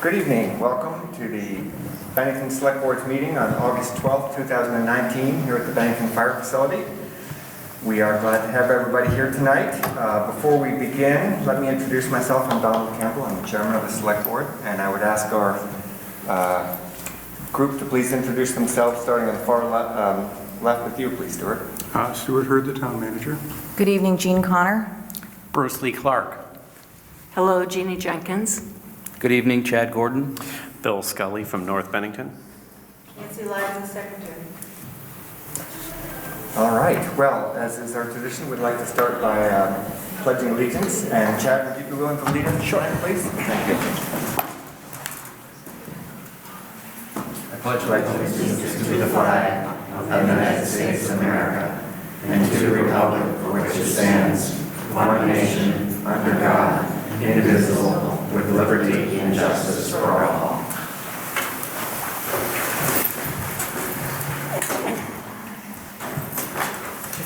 Good evening. Welcome to the Bennington Select Board's meeting on August 12th, 2019 here at the Bennington Fire Facility. We are glad to have everybody here tonight. Before we begin, let me introduce myself. I'm Donald Campbell. I'm the chairman of the Select Board, and I would ask our group to please introduce themselves, starting on the far left with you, please, Stuart. Stuart Hurd, the town manager. Good evening, Jean Connor. Bruce Lee Clark. Hello, Jeannie Jenkins. Good evening, Chad Gordon. Bill Scully from North Bennington. Nancy Lyons, secretary. All right. Well, as is our tradition, we'd like to start by pledging allegiance. And Chad, would you be willing to lead us? Sure. Please. Thank you. I pledge allegiance to the flag of the United States of America and to the republic for which it stands, one nation, under God, indivisible, with liberty and justice for all.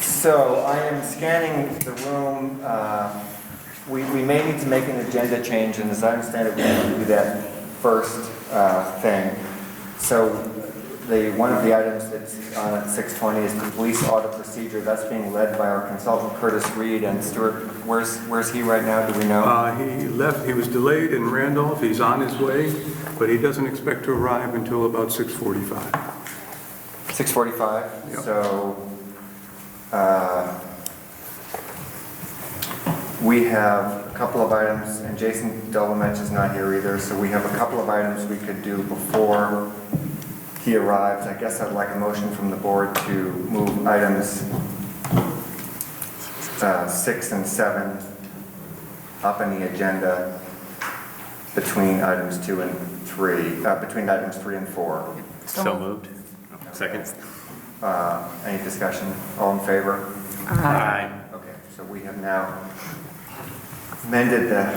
So I am scanning the room. We may need to make an agenda change, and as I understand it, we need to do that first thing. So one of the items that's on at 6:20 is the police audit procedure. That's being led by our consultant Curtis Reed. And Stuart, where's he right now? Do we know? He left. He was delayed in Randolph. He's on his way, but he doesn't expect to arrive until about 6:45. 6:45. Yep. So we have a couple of items, and Jason Dolometch is not here either. So we have a couple of items we could do before he arrives. I guess I'd like a motion from the board to move items 6 and 7 up in the agenda between items 2 and 3, between items 3 and 4. So moved. Second. Any discussion? All in favor? Aye. Okay, so we have now amended that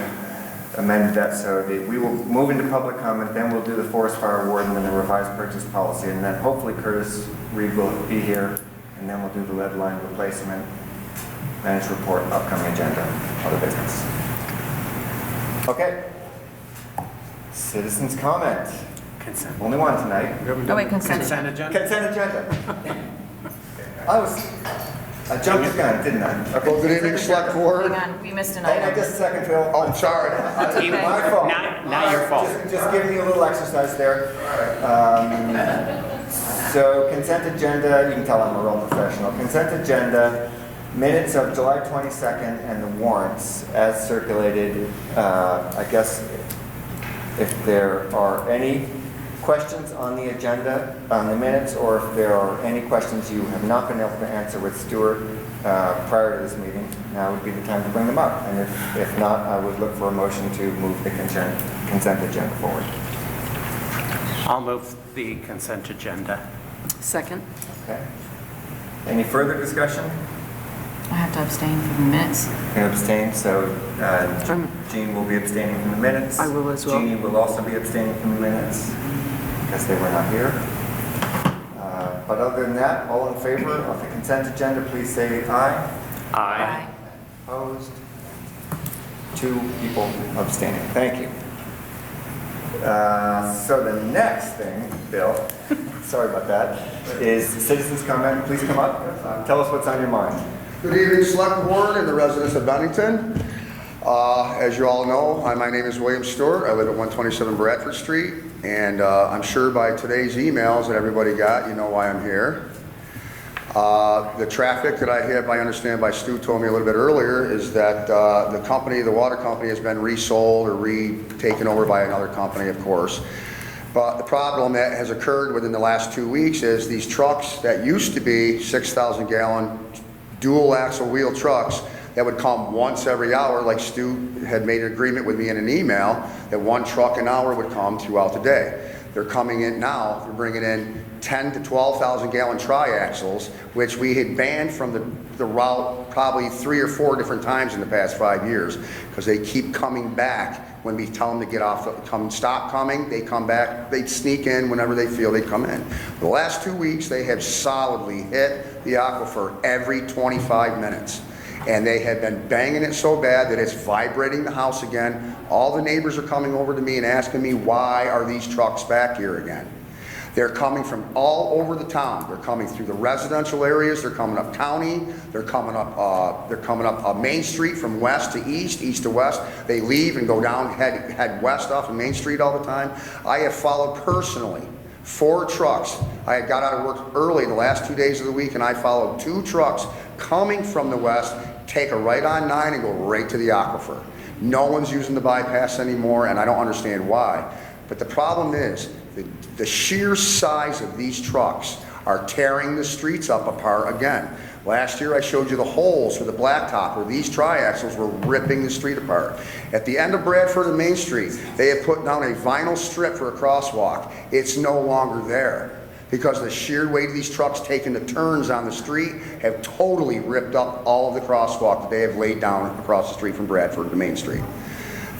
so we will move into public comment, then we'll do the forest fire award and then the revised purchase policy, and then hopefully Curtis Reed will be here, and then we'll do the lead line replacement, managed report, upcoming agenda, other business. Okay. Citizens comment. Consent. Only one tonight. Oh, wait, consent. Consent agenda? Consent agenda. I jumped the gun, didn't I? Okay. Well, good evening, Select Board. Hang on, we missed an Hang on item. just a second, Phil. Oh, I'm sorry. Okay. My fault. Not your fault. Just giving you a little exercise there. So consent agenda, you can tell I'm a real professional. Consent agenda, minutes of July 22nd and the warrants as circulated. I guess if there are any questions on the agenda, on the minutes, or if there are any questions you have not been able to answer with Stuart prior to this meeting, now would be the time to bring them up. And if not, I would look for a motion to move the consent agenda forward. I'll move the consent agenda. Second. Okay. Any further discussion? I have to abstain from the minutes. You can abstain, so Jean will be abstaining from the minutes. I will as well. Jeannie will also be abstaining from the minutes because they were not here. But other than that, all in favor of the consent agenda, please say aye. Aye. Opposed? 2 people abstaining. Thank you. So the next thing, Bill, sorry about that, is citizens comment. Please come up. Tell us what's on your mind. Good evening, Select Board and the residents of Bennington. As you all know, my name is William Stewart. I live at 127 Bradford Street, and I'm sure by today's emails that everybody got, you know why I'm here. The traffic that I have, I understand by Stu told me a little bit earlier, is that the water company has been resold or taken over by another company, of course. But the problem that has occurred within the last 2 weeks is these trucks that used to be 6,000 gallon dual axle wheel trucks that would come once every hour, like Stu had made an agreement with me in an email, that 1 truck an hour would come throughout the day. They're coming in now, they're bringing in 10 to 12,000 gallon triaxles, which we had banned from the route probably 3 or 4 different times in the past 5 years, because they keep coming back when we tell them to get off, stop coming, they come back, they sneak in whenever they feel they come in. The last 2 weeks, they have solidly hit the aquifer every 25 minutes. and they have been banging it so bad that it's vibrating the house again. All the neighbors are coming over to me and asking me, why are these trucks back here again? They're coming from all over the town. They're coming through the residential areas. They're coming up county. They're coming up Main Street from west to east, east to west. They leave and go down, head west off of Main Street all the time. I have followed personally 4 trucks. I had got out of work early the last 2 days of the week, and I followed 2 trucks coming from the west, take a right on 9 and go right to the aquifer. No one's using the bypass anymore, and I don't understand why. But the problem is, the sheer size of these trucks are tearing the streets up apart again. Last year I showed you the holes for the blacktop where these triaxles were ripping the street apart. At the end of Bradford and Main Street, they have put down a vinyl strip for a crosswalk. It's no longer there because the sheer weight of these trucks taking the turns on the street have totally ripped up all of the crosswalk that they have laid down across the street from Bradford to Main Street.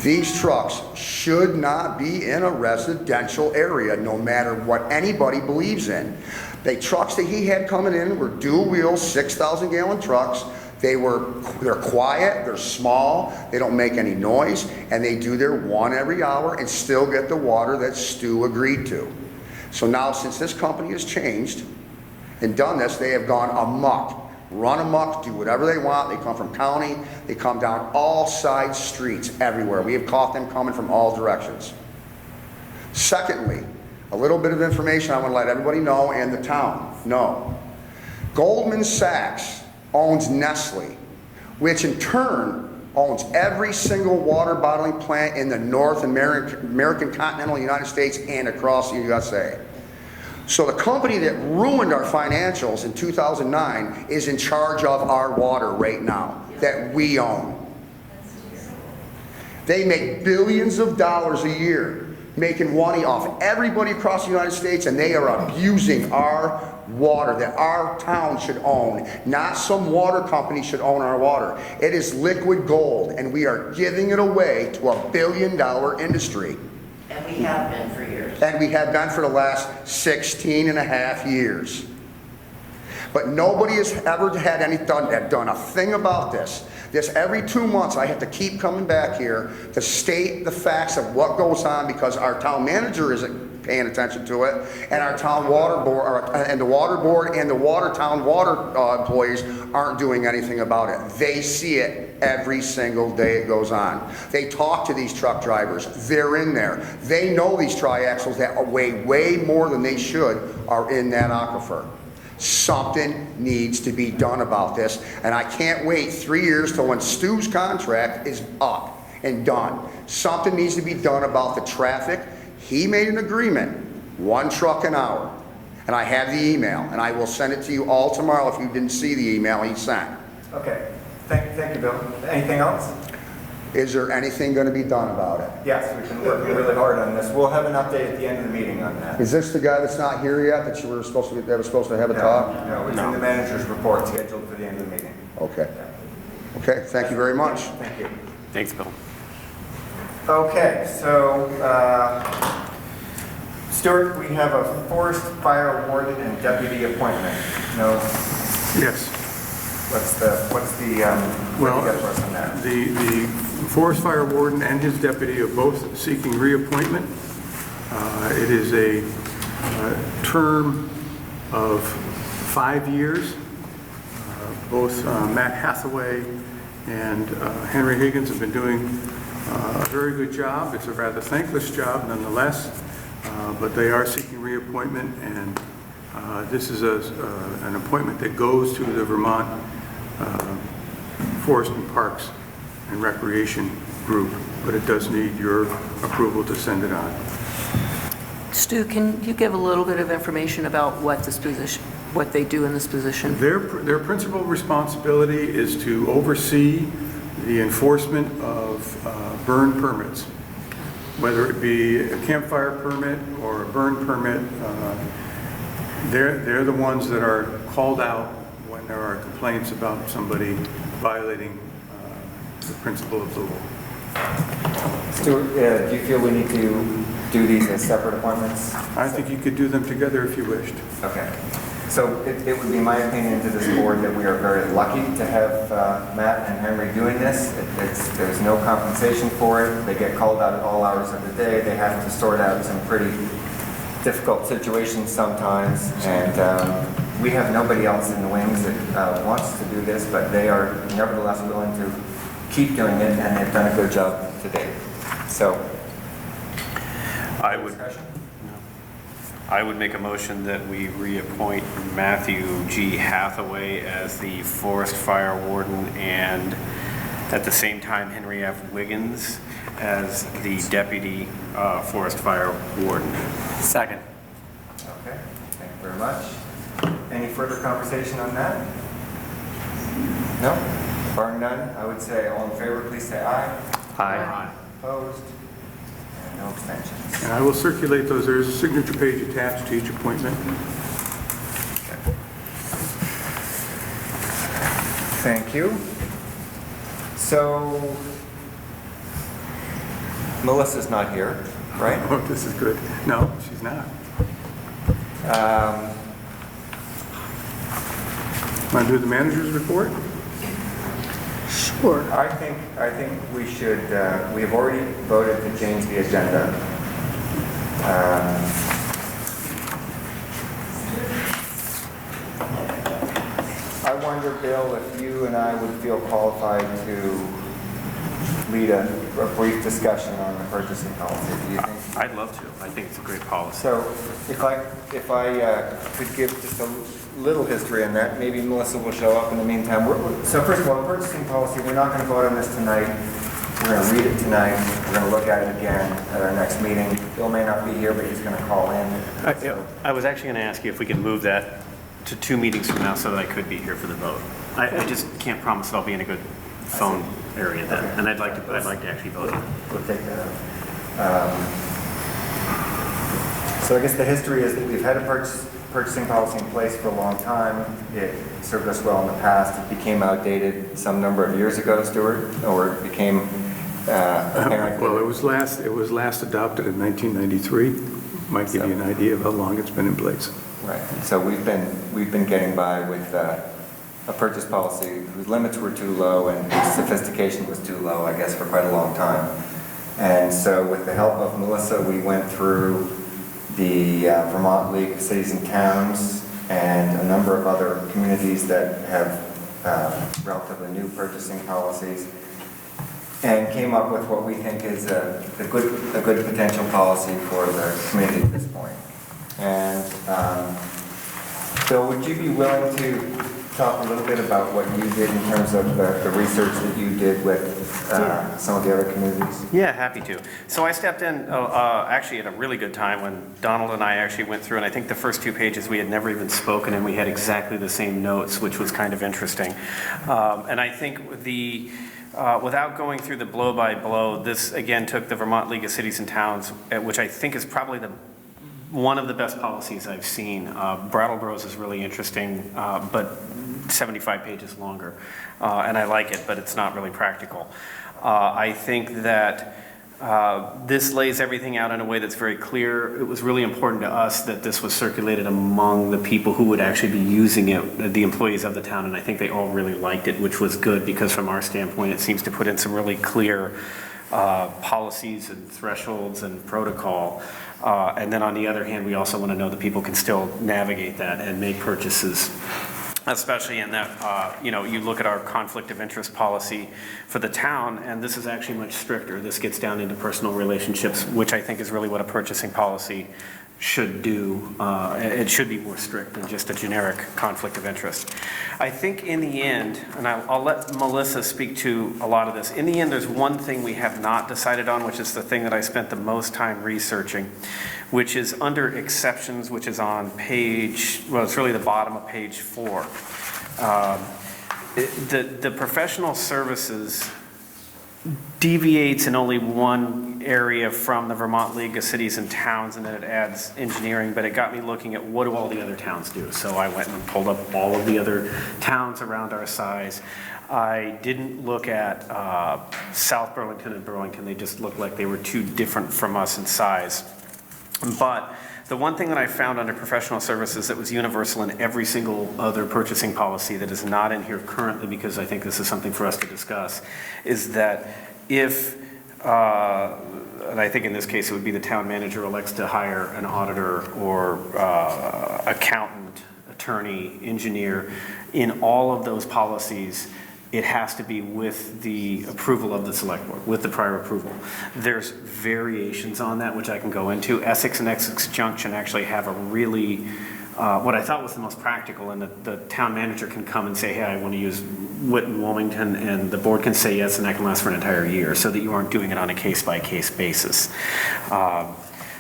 These trucks should not be in a residential area, no matter what anybody believes in. The trucks that he had coming in were dual wheel, 6,000 gallon trucks. They're quiet, they're small, they don't make any noise, and they do their 1 every hour and still get the water that Stu agreed to. So now, since this company has changed and done this, they have gone amok. Run amok, do whatever they want. They come from county, they come down all side streets everywhere. We have caught them coming from all directions. Secondly, a little bit of information I want to let everybody know and the town know. Goldman Sachs owns Nestle, which in turn owns every single water bottling plant in the North American continental United States and across the USA. So the company that ruined our financials in 2009 is in charge of our water right now that we own. They make billions of dollars a year making money off everybody across the United States, and they are abusing our water that our town should own. Not some water company should own our water. It is liquid gold, and we are giving it away to a $1 billion industry. And we have been for years. And we have been for the last 16 and a half years. But nobody has ever done a thing about this. Every 2 months I have to keep coming back here to state the facts of what goes on because our town manager isn't paying attention to it, and our town water board, and the water board and the town water employees aren't doing anything about it. They see it every single day it goes on. They talk to these truck drivers. They're in there. They know these triaxles that weigh way more than they should are in that aquifer. Something needs to be done about this, and I can't wait 3 years till when Stu's contract is up and done. Something needs to be done about the traffic. He made an agreement, 1 truck an hour, and I have the email, and I will send it to you all tomorrow if you didn't see the email he sent. Okay, thank you, Bill. Anything else? Is there anything going to be done about it? Yes, we've been working really hard on this. We'll have an update at the end of the meeting on that. Is this the guy that's not here yet that was supposed to have a talk? No, it's in the manager's report scheduled for the end of the meeting. Okay. Okay, thank you very much. Thank you. Thanks, Bill. Okay, so, Stuart, we have a forest fire warden and deputy appointment. No, Yes. what do you got for us on that? The forest fire warden and his deputy are both seeking reappointment. It is a term of 5 years. Both Matt Hathaway and Henry Higgins have been doing a very good job. It's a rather thankless job nonetheless, but they are seeking reappointment, and this is an appointment that goes to the Vermont Forest and Parks and Recreation Group, but it does need your approval to send it on. Stu, can you give a little bit of information about what they do in this position? Their principal responsibility is to oversee the enforcement of burn permits, whether it be a campfire permit or a burn permit. They're the ones that are called out when there are complaints about somebody violating the principle of the law. Stuart, do you feel we need to do these as separate appointments? I think you could do them together if you wished. Okay. So it would be my opinion to this board that we are very lucky to have Matt and Henry doing this. There's no compensation for it. They get called out at all hours of the day. They have to sort out some pretty difficult situations sometimes. And we have nobody else in the wings that wants to do this, but they are nevertheless willing to keep doing it, and they've done a good job today. So, I would make a motion that we reappoint Matthew G. Hathaway as the Forest Fire Warden and at the same time Henry F. Wiggins as the Deputy Forest Fire Warden. Second. okay, thank you very much. Any further conversation on that? No? Barring none, I would say all in favor, please say aye. Aye. Opposed? And no abstentions. And I will circulate those. There is a signature page attached to each appointment. Thank you. So, Melissa's not here, right? Oh, this is good. No, she's not. Want to do the manager's report? Sure. I think we should, we have already voted to change the agenda. I wonder, Bill, if you and I would feel qualified to lead a brief discussion on the purchasing policy. Do you think? I'd love to. I think it's a great policy. So if I could give just a little history on that, maybe Melissa will show up in the meantime. So first of all, purchasing policy, we're not going to vote on this tonight. We're going to read it tonight. We're going to look at it again at our next meeting. Bill may not be here, but he's going to call in. I was actually going to ask you if we could move that to 2 meetings from now so that I could be here for the vote. I just can't promise that I'll be in a good phone area then, and I'd like to actually vote. We'll take that out. So I guess the history is that we've had a purchasing policy in place for a long time. It served us well in the past. It became outdated some number of years ago, Stuart, or it became apparent. Well, it was last adopted in 1993. Might give you an idea of how long it's been in place. Right. So we've been getting by with a purchase policy whose limits were too low and whose sophistication was too low, I guess, for quite a long time. And so with the help of Melissa, we went through the Vermont League of Cities and Towns and a number of other communities that have relatively new purchasing policies, and came up with what we think is a good potential policy for the community at this point. And Bill, would you be willing to talk a little bit about what you did in terms of the research that you did with some of the other communities? Yeah, happy to. So I stepped in actually at a really good time when Donald and I actually went through, and I think the first 2 pages we had never even spoken, and we had exactly the same notes, which was kind of interesting. And I think without going through the blow-by-blow, this again took the Vermont League of Cities and Towns, which I think is probably one of the best policies I've seen. Brattleboro's is really interesting, but 75 pages longer, and I like it, but it's not really practical. I think that this lays everything out in a way that's very clear. It was really important to us that this was circulated among the people who would actually be using it, the employees of the town, and I think they all really liked it, which was good, because from our standpoint, it seems to put in some really clear policies and thresholds and protocol. And then on the other hand, we also want to know that people can still navigate that and make purchases, especially in that, you look at our conflict of interest policy for the town, and this is actually much stricter. This gets down into personal relationships, which I think is really what a purchasing policy should do. It should be more strict than just a generic conflict of interest. I think in the end, and I'll let Melissa speak to a lot of this, in the end there's one thing we have not decided on, which is the thing that I spent the most time researching, which is under exceptions, which is on page, well, it's really the bottom of page 4. The professional services deviates in only one area from the Vermont League of Cities and Towns, and then it adds engineering, but it got me looking at what do all the other towns do. So I went and pulled up all of the other towns around our size. I didn't look at South Burlington and Burlington. They just looked like they were too different from us in size. But The one thing that I found under professional services that was universal in every single other purchasing policy that is not in here currently, because I think this is something for us to discuss, is that if, and I think in this case it would be the town manager elects to hire an auditor or accountant, attorney, engineer, in all of those policies, it has to be with the approval of the select board, with the prior approval. There's variations on that, which I can go into. Essex and Essex Junction actually have a really, what I thought was the most practical, and the town manager can come and say, hey, I want to use Whitton, Wilmington, and the board can say yes, and that can last for an entire year, so that you aren't doing it on a case-by-case basis.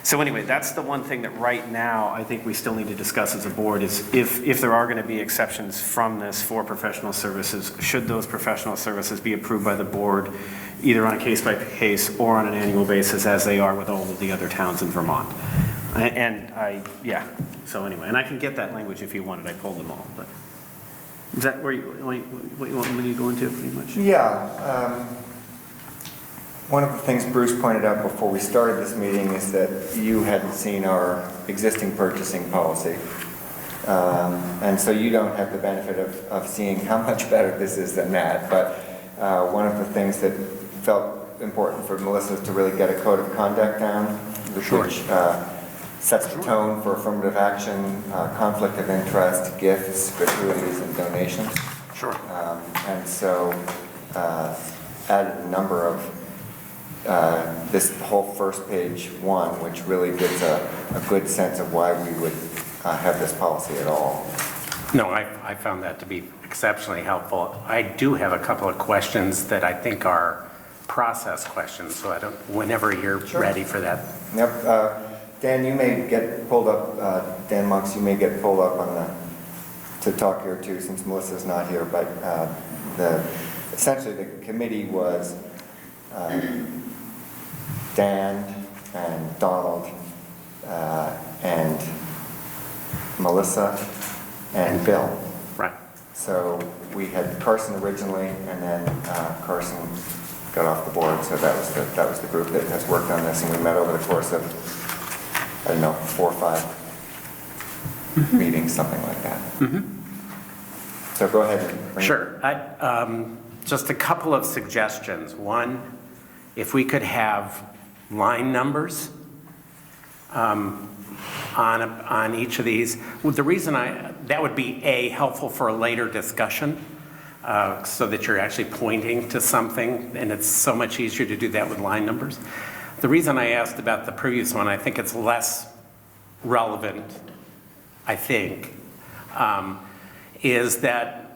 So anyway, that's the one thing that right now I think we still need to discuss as a board is if there are going to be exceptions from this for professional services, should those professional services be approved by the board either on a case-by-case or on an annual basis as they are with all of the other towns in Vermont? So anyway, and I can get that language if you wanted, I pulled them all, but is that where what you want me to go into pretty much? Yeah. One of the things Bruce pointed out before we started this meeting is that you hadn't seen our existing purchasing policy. And so you don't have the benefit of seeing how much better this is than that. But one of the things that felt important for Melissa is to really get a code of conduct down, which sets the tone for affirmative action, conflict of interest, gifts, gratuities, and donations. Sure. And so added a number of this whole first page one, which really gives a good sense of why we would have this policy at all. No, I found that to be exceptionally helpful. I do have a couple of questions that I think are process questions, so whenever you're ready for that. Yep. Dan, you may get pulled up, Dan Monks, you may get pulled up on to talk here too, since Melissa's not here, but essentially the committee was Dan and Donald and Melissa and Bill. Right. So we had Carson originally, and then Carson got off the board, so that was the group that has worked on this, and we met over the course of, I don't know, 4 or 5 meetings, something like that. So go ahead and bring Sure. Just a couple of suggestions. One, if we could have line numbers on each of these. The reason that would be helpful for a later discussion, so that you're actually pointing to something, and it's so much easier to do that with line numbers. The reason I asked about the previous one, I think it's less relevant, I think, is that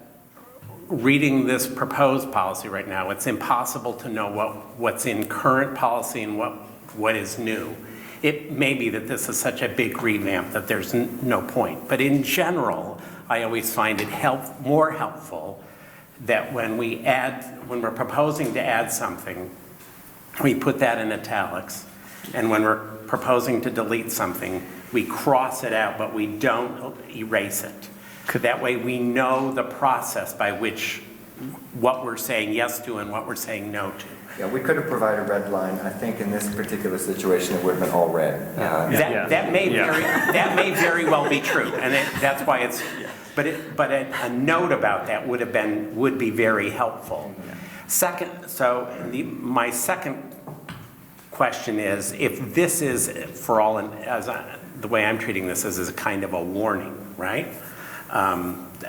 reading this proposed policy right now, it's impossible to know what's in current policy and what is new. It may be that this is such a big revamp that there's no point. But in general, I always find it more helpful that when we're proposing to add something, we put that in italics. And when we're proposing to delete something, we cross it out, but we don't erase it. That way we know the process by which what we're saying yes to and what we're saying no to. Yeah, we could have provided a red line. I think in this particular situation, it would have been all red. That may very well be true, and that's why it's. But a note about that would be very helpful. Second, my second question is, if this is for all, the way I'm treating this is a kind of a warning, right?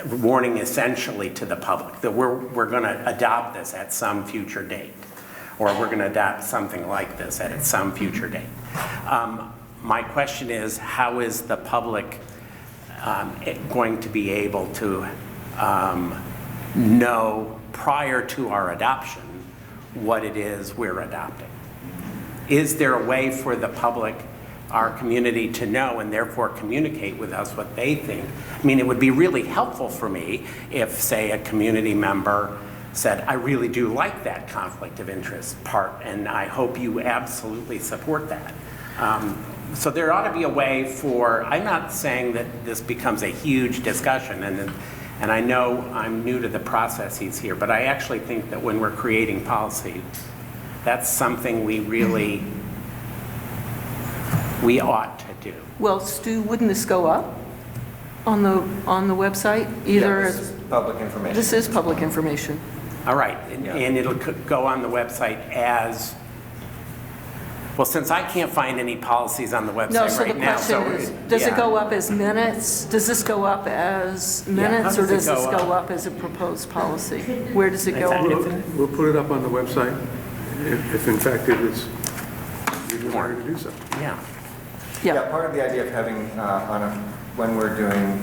Warning essentially to the public that we're going to adopt this at some future date, or we're going to adopt something like this at some future date. My question is, how is the public going to be able to know prior to our adoption what it is we're adopting? Is there a way for the public, our community, to know and therefore communicate with us what they think? I mean, it would be really helpful for me if, say, a community member said, I really do like that conflict of interest part, and I hope you absolutely support that. So there ought to be a way for, I'm not saying that this becomes a huge discussion, and I know I'm new to the processes here, but I actually think that when we're creating policy, that's something we really we ought to do. Well, Stu, wouldn't this go up on the website? Yeah, Either, this is public information. this is public information. All right, and it'll go on the website as, well, since I can't find any policies on the No, website so the right now, question is, does it go up as minutes? Does this go up as minutes, or does this go up as a proposed policy? Where does it go? We'll put it up on the website if in fact it is, we desire to do so. Yeah. Yeah, part of the idea of having, when we're doing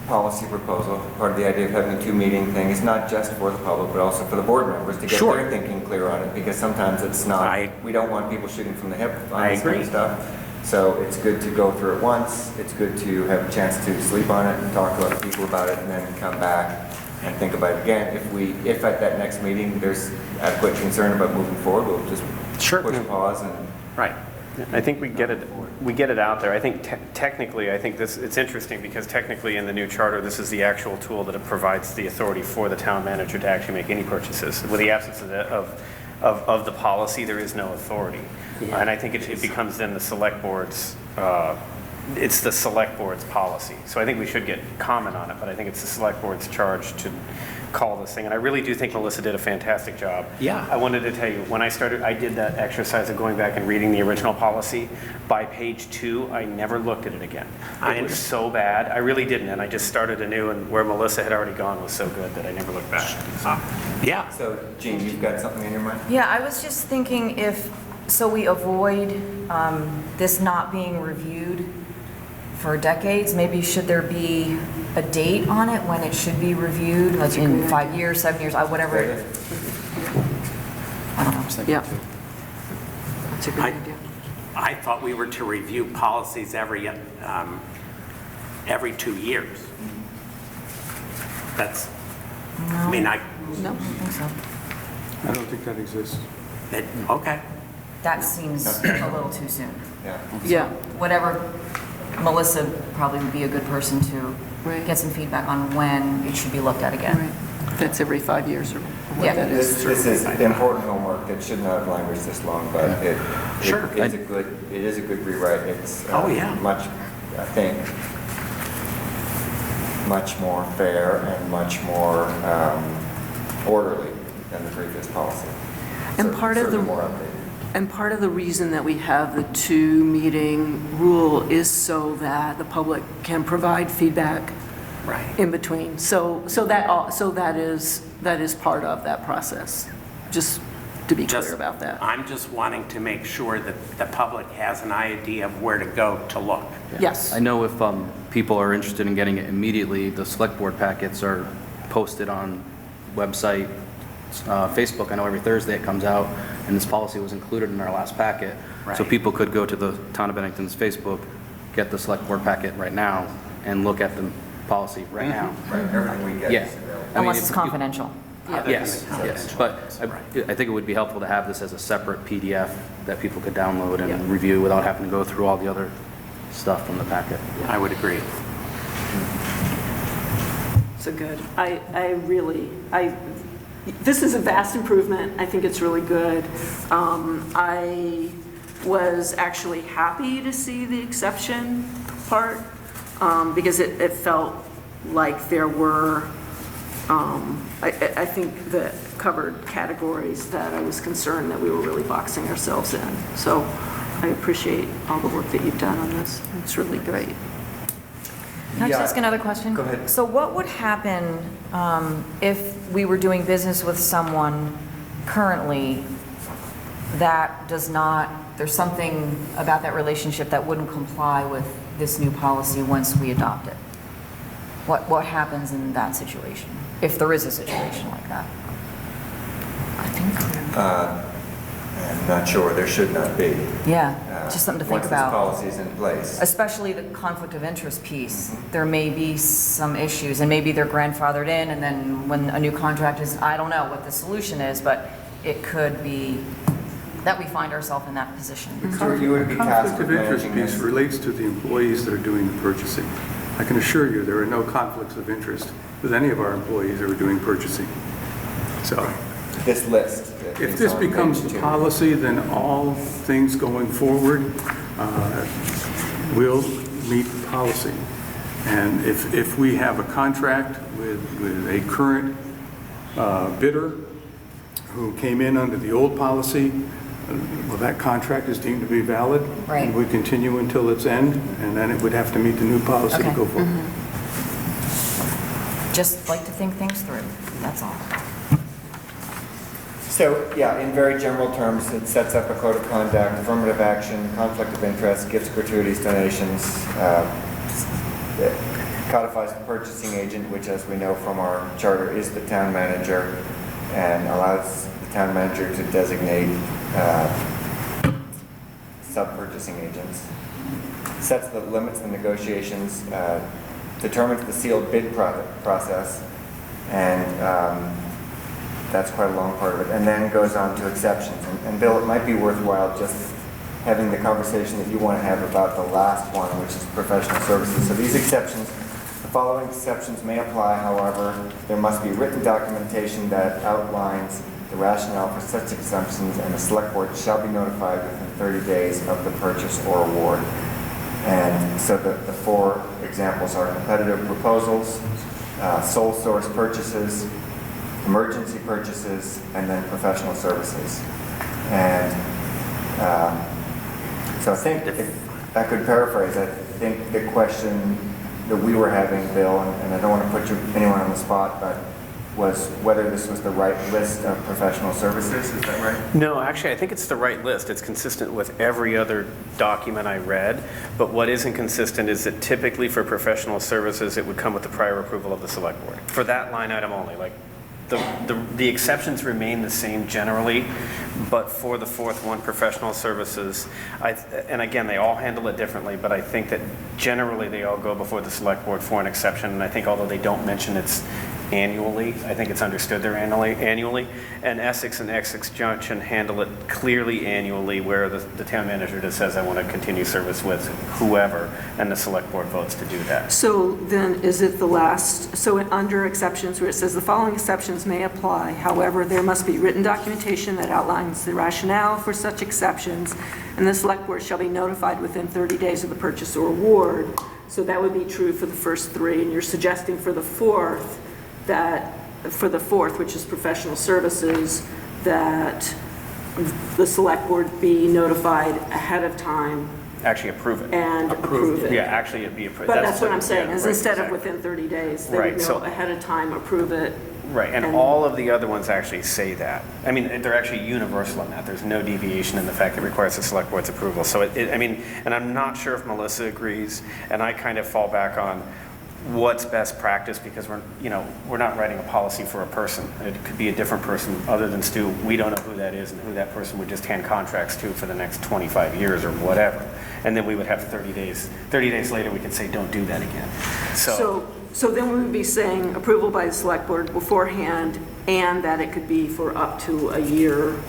policy proposal, part of the idea of having a two-meeting thing is not just for the public, but also for the board members to get Sure. their thinking clear on it, because sometimes it's not, we don't want people shooting from the hip on this kind of stuff. So it's good to go through it once, it's good to have a chance to sleep on it and talk to other people about it, and then come back and think about it again. If at that next meeting, there's adequate concern about moving forward, we'll just push pause and. Right. I think we get it out there. I think technically, I think it's interesting because technically in the new charter, this is the actual tool that it provides the authority for the town manager to actually make any purchases. With the absence of the policy, there is no authority. And I think it becomes then the select board's, it's the select board's policy. So I think we should get comment on it, but I think it's the select board's charge to call this thing. And I really do think Melissa did a fantastic job. Yeah. I wanted to tell you, when I started, I did that exercise of going back and reading the original policy. By page 2, I never looked at it again. It was so bad. I really didn't. And I just started anew, and where Melissa had already gone was so good that I never looked back. Yeah. So, Jean, you've got something in your mind? Yeah, I was just thinking so we avoid this not being reviewed for decades, maybe should there be a date on it when it should be reviewed, like in 5 years, 7 years, whatever it is? I don't know. Yeah. That's a good idea. I thought we were to review policies every 2 years. That's, I mean, No, I don't think so. I don't think that exists. Okay. That seems a little too soon. Yeah. Whatever, Melissa probably would be a good person to Right. get some feedback on when it should be looked at again. Right. That's every 5 years or what Yeah. that is. This is important homework that should not have language this long, but it is a good rewrite. It's much, I think, much more fair and much more orderly than the previous policy. And part of certainly more updated. And part of the reason that we have the 2-meeting rule is so that the public can provide feedback in between. So that is part of that process, just to be clear about that. I'm just wanting to make sure that the public has an idea of where to go to look. Yes. I know if people are interested in getting it immediately, the select board packets are posted on website, Facebook. I know every Thursday it comes out, and this policy was included in our last packet. So people could go to the Town of Bennington's Facebook, get the select board packet right now, and look at the policy right now. Right, everything we get Yeah. is available. Unless it's confidential. Yes, yes, but I think it would be helpful to have this as a separate PDF that people could download and review without having to go through all the other stuff from the packet. I would agree. So good. This is a vast improvement. I think it's really good. I was actually happy to see the exception part because it felt like there were, I think, the covered categories that I was concerned that we were really boxing ourselves in. So I appreciate all the work that you've done on this. It's really great. Can I just ask another question? Go ahead. So what would happen if we were doing business with someone currently that does not, there's something about that relationship that wouldn't comply with this new policy once we adopt it? What happens in that situation, if there is a situation like that? I think. I'm not sure, there should not be. Yeah, just something to think about. Once this policy is in place. Especially the conflict of interest piece. There may be some issues, and maybe they're grandfathered in, and then when a new contract is, I don't know what the solution is, but it could be that we find ourselves in that position. You would be tasked Conflict with of interest managing piece this. relates to the employees that are doing the purchasing. I can assure you there are no conflicts of interest with any of our employees that are doing purchasing. So, This list. If this on becomes page the 2. policy, then all things going forward will meet the policy. And if we have a contract with a current bidder who came in under the old policy, well, that contract is deemed to be valid. Right. And we continue until its end, and then it would have to meet the new policy to Okay. go forward. Just like to think things through, that's all. So, yeah, in very general terms, it sets up a code of conduct, affirmative action, conflict of interest, gifts, gratuities, donations, it codifies the purchasing agent, which, as we know from our charter, is the town manager, and allows the town manager to designate sub-purchasing agents. Sets the limits of negotiations, determines the sealed bid process, and that's quite a long part of it, and then goes on to exceptions. And Bill, it might be worthwhile just having the conversation that you want to have about the last one, which is professional services. So these exceptions, the following exceptions may apply, however, there must be written documentation that outlines the rationale for such exemptions, and the select board shall be notified within 30 days of the purchase or award. And so the 4 examples are competitive proposals, sole source purchases, emergency purchases, and then professional services. And so I think, if I could paraphrase, I think the question that we were having, Bill, and I don't want to put anyone on the spot, but was whether this was the right list of professional services, is that right? No, actually, I think it's the right list. It's consistent with every other document I read, but what isn't consistent is that typically for professional services, it would come with the prior approval of the select board. For that line item only, like, the exceptions remain the same generally, but for the 4th one, professional services, and again, they all handle it differently, but I think that generally they all go before the select board for an exception, and I think although they don't mention it's annually, I think it's understood they're annually, and Essex and Essex Junction handle it clearly annually, where the town manager just says, I want to continue service with whoever, and the select board votes to do that. So then, is it the last, so under exceptions, where it says the following exceptions may apply, however, there must be written documentation that outlines the rationale for such exceptions, and the select board shall be notified within 30 days of the purchase or award. So that would be true for the first 3, and you're suggesting for the 4th, that, for the 4th, which is professional services, that the select board be notified ahead of time Actually approve it. and approve it. Yeah, actually it'd be approved. But that's what I'm saying, yeah, is right, instead of exactly. within 30 days, they Right, would know so- ahead of time, approve it. Right, and all of the other ones actually say that. I mean, they're actually universal in that. There's no deviation in the fact it requires the select board's approval. So I mean, and I'm not sure if Melissa agrees, and I kind of fall back on what's best practice, because we're not writing a policy for a person. It could be a different person other than Stu. We don't know who that is and who that person would just hand contracts to for the next 25 years or whatever. And then we would have 30 days. 30 days later, we could say, don't do that again. So then we would be saying approval by the select board beforehand, and that it could be for up to a year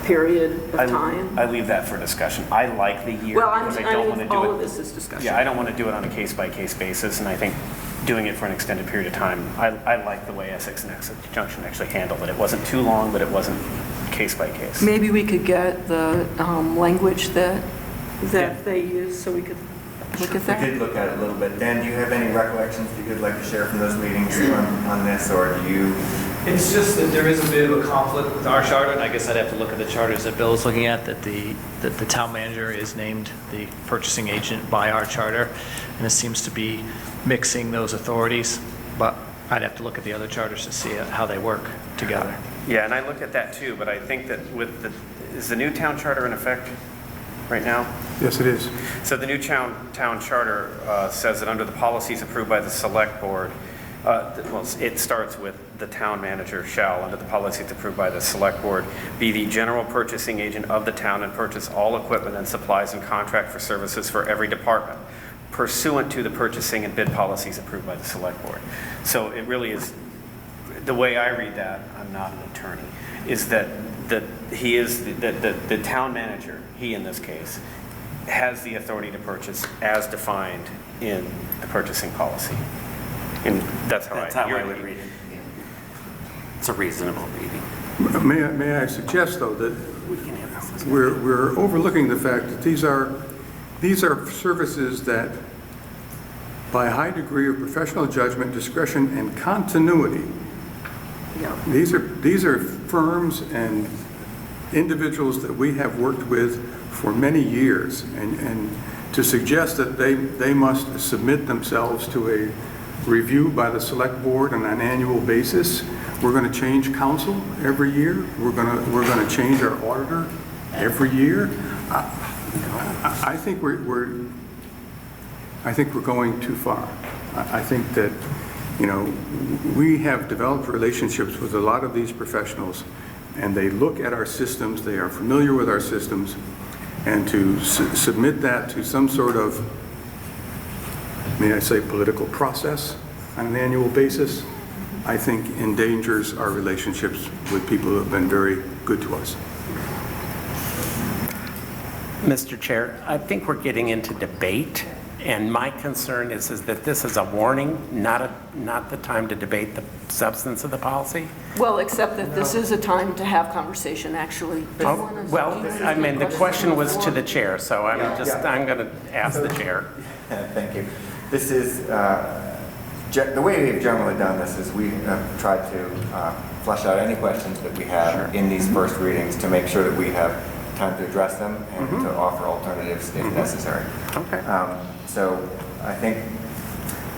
period of time? I leave that for discussion. I like the year Well, because I don't want to do it. all of this is discussion. Yeah, I don't want to do it on a case-by-case basis, and I think doing it for an extended period of time, I like the way Essex and Essex Junction actually handled it. It wasn't too long, but it wasn't case-by-case. Maybe we could get the language that Yeah. they use, so we could look at We that. did look at it a little bit. Dan, do you have any recollections that you'd like to share from those meetings on this, or do you? It's just that there is a bit of a conflict with our charter, and I guess I'd have to look at the charters that Bill is looking at, that the town manager is named the purchasing agent by our charter, and it seems to be mixing those authorities, but I'd have to look at the other charters to see how they work together. Yeah, and I look at that too, but I think that is the new town charter in effect right now? Yes, it is. So the new town charter says that under the policies approved by the select board, well, it starts with the town manager shall, under the policies approved by the select board, be the general purchasing agent of the town and purchase all equipment and supplies and contract for services for every department pursuant to the purchasing and bid policies approved by the select board. So it really is, the way I read that, I'm not an attorney, is that he is, the town manager, he in this case, has the authority to purchase as defined in the purchasing policy. And that's how I would read it. It's a reasonable reading. May I suggest, though, that we're overlooking the fact that these are services that, by a high degree of professional judgment, discretion, and continuity, these are firms and individuals that we have worked with for many years, and to suggest that they must submit themselves to a review by the select board on an annual basis. We're going to change counsel every year. We're going to change our auditor every year. I think we're going too far. I think that, you know, we have developed relationships with a lot of these professionals, and they look at our systems, they are familiar with our systems, and to submit that to some sort of, may I say, political process on an annual basis, I think endangers our relationships with people who have been very good to us. Mr. Chair, I think we're getting into debate, and my concern is that this is a warning, not the time to debate the substance of the policy. Well, except that this is a time to have conversation, actually. Oh, well, I mean, the question was to the chair, so I'm going to ask the chair. Thank you. This is, the way we've generally done this is we have tried to flesh out any questions that we have in these first readings to make sure that we have time to address them and to offer alternatives if necessary. Okay. So I think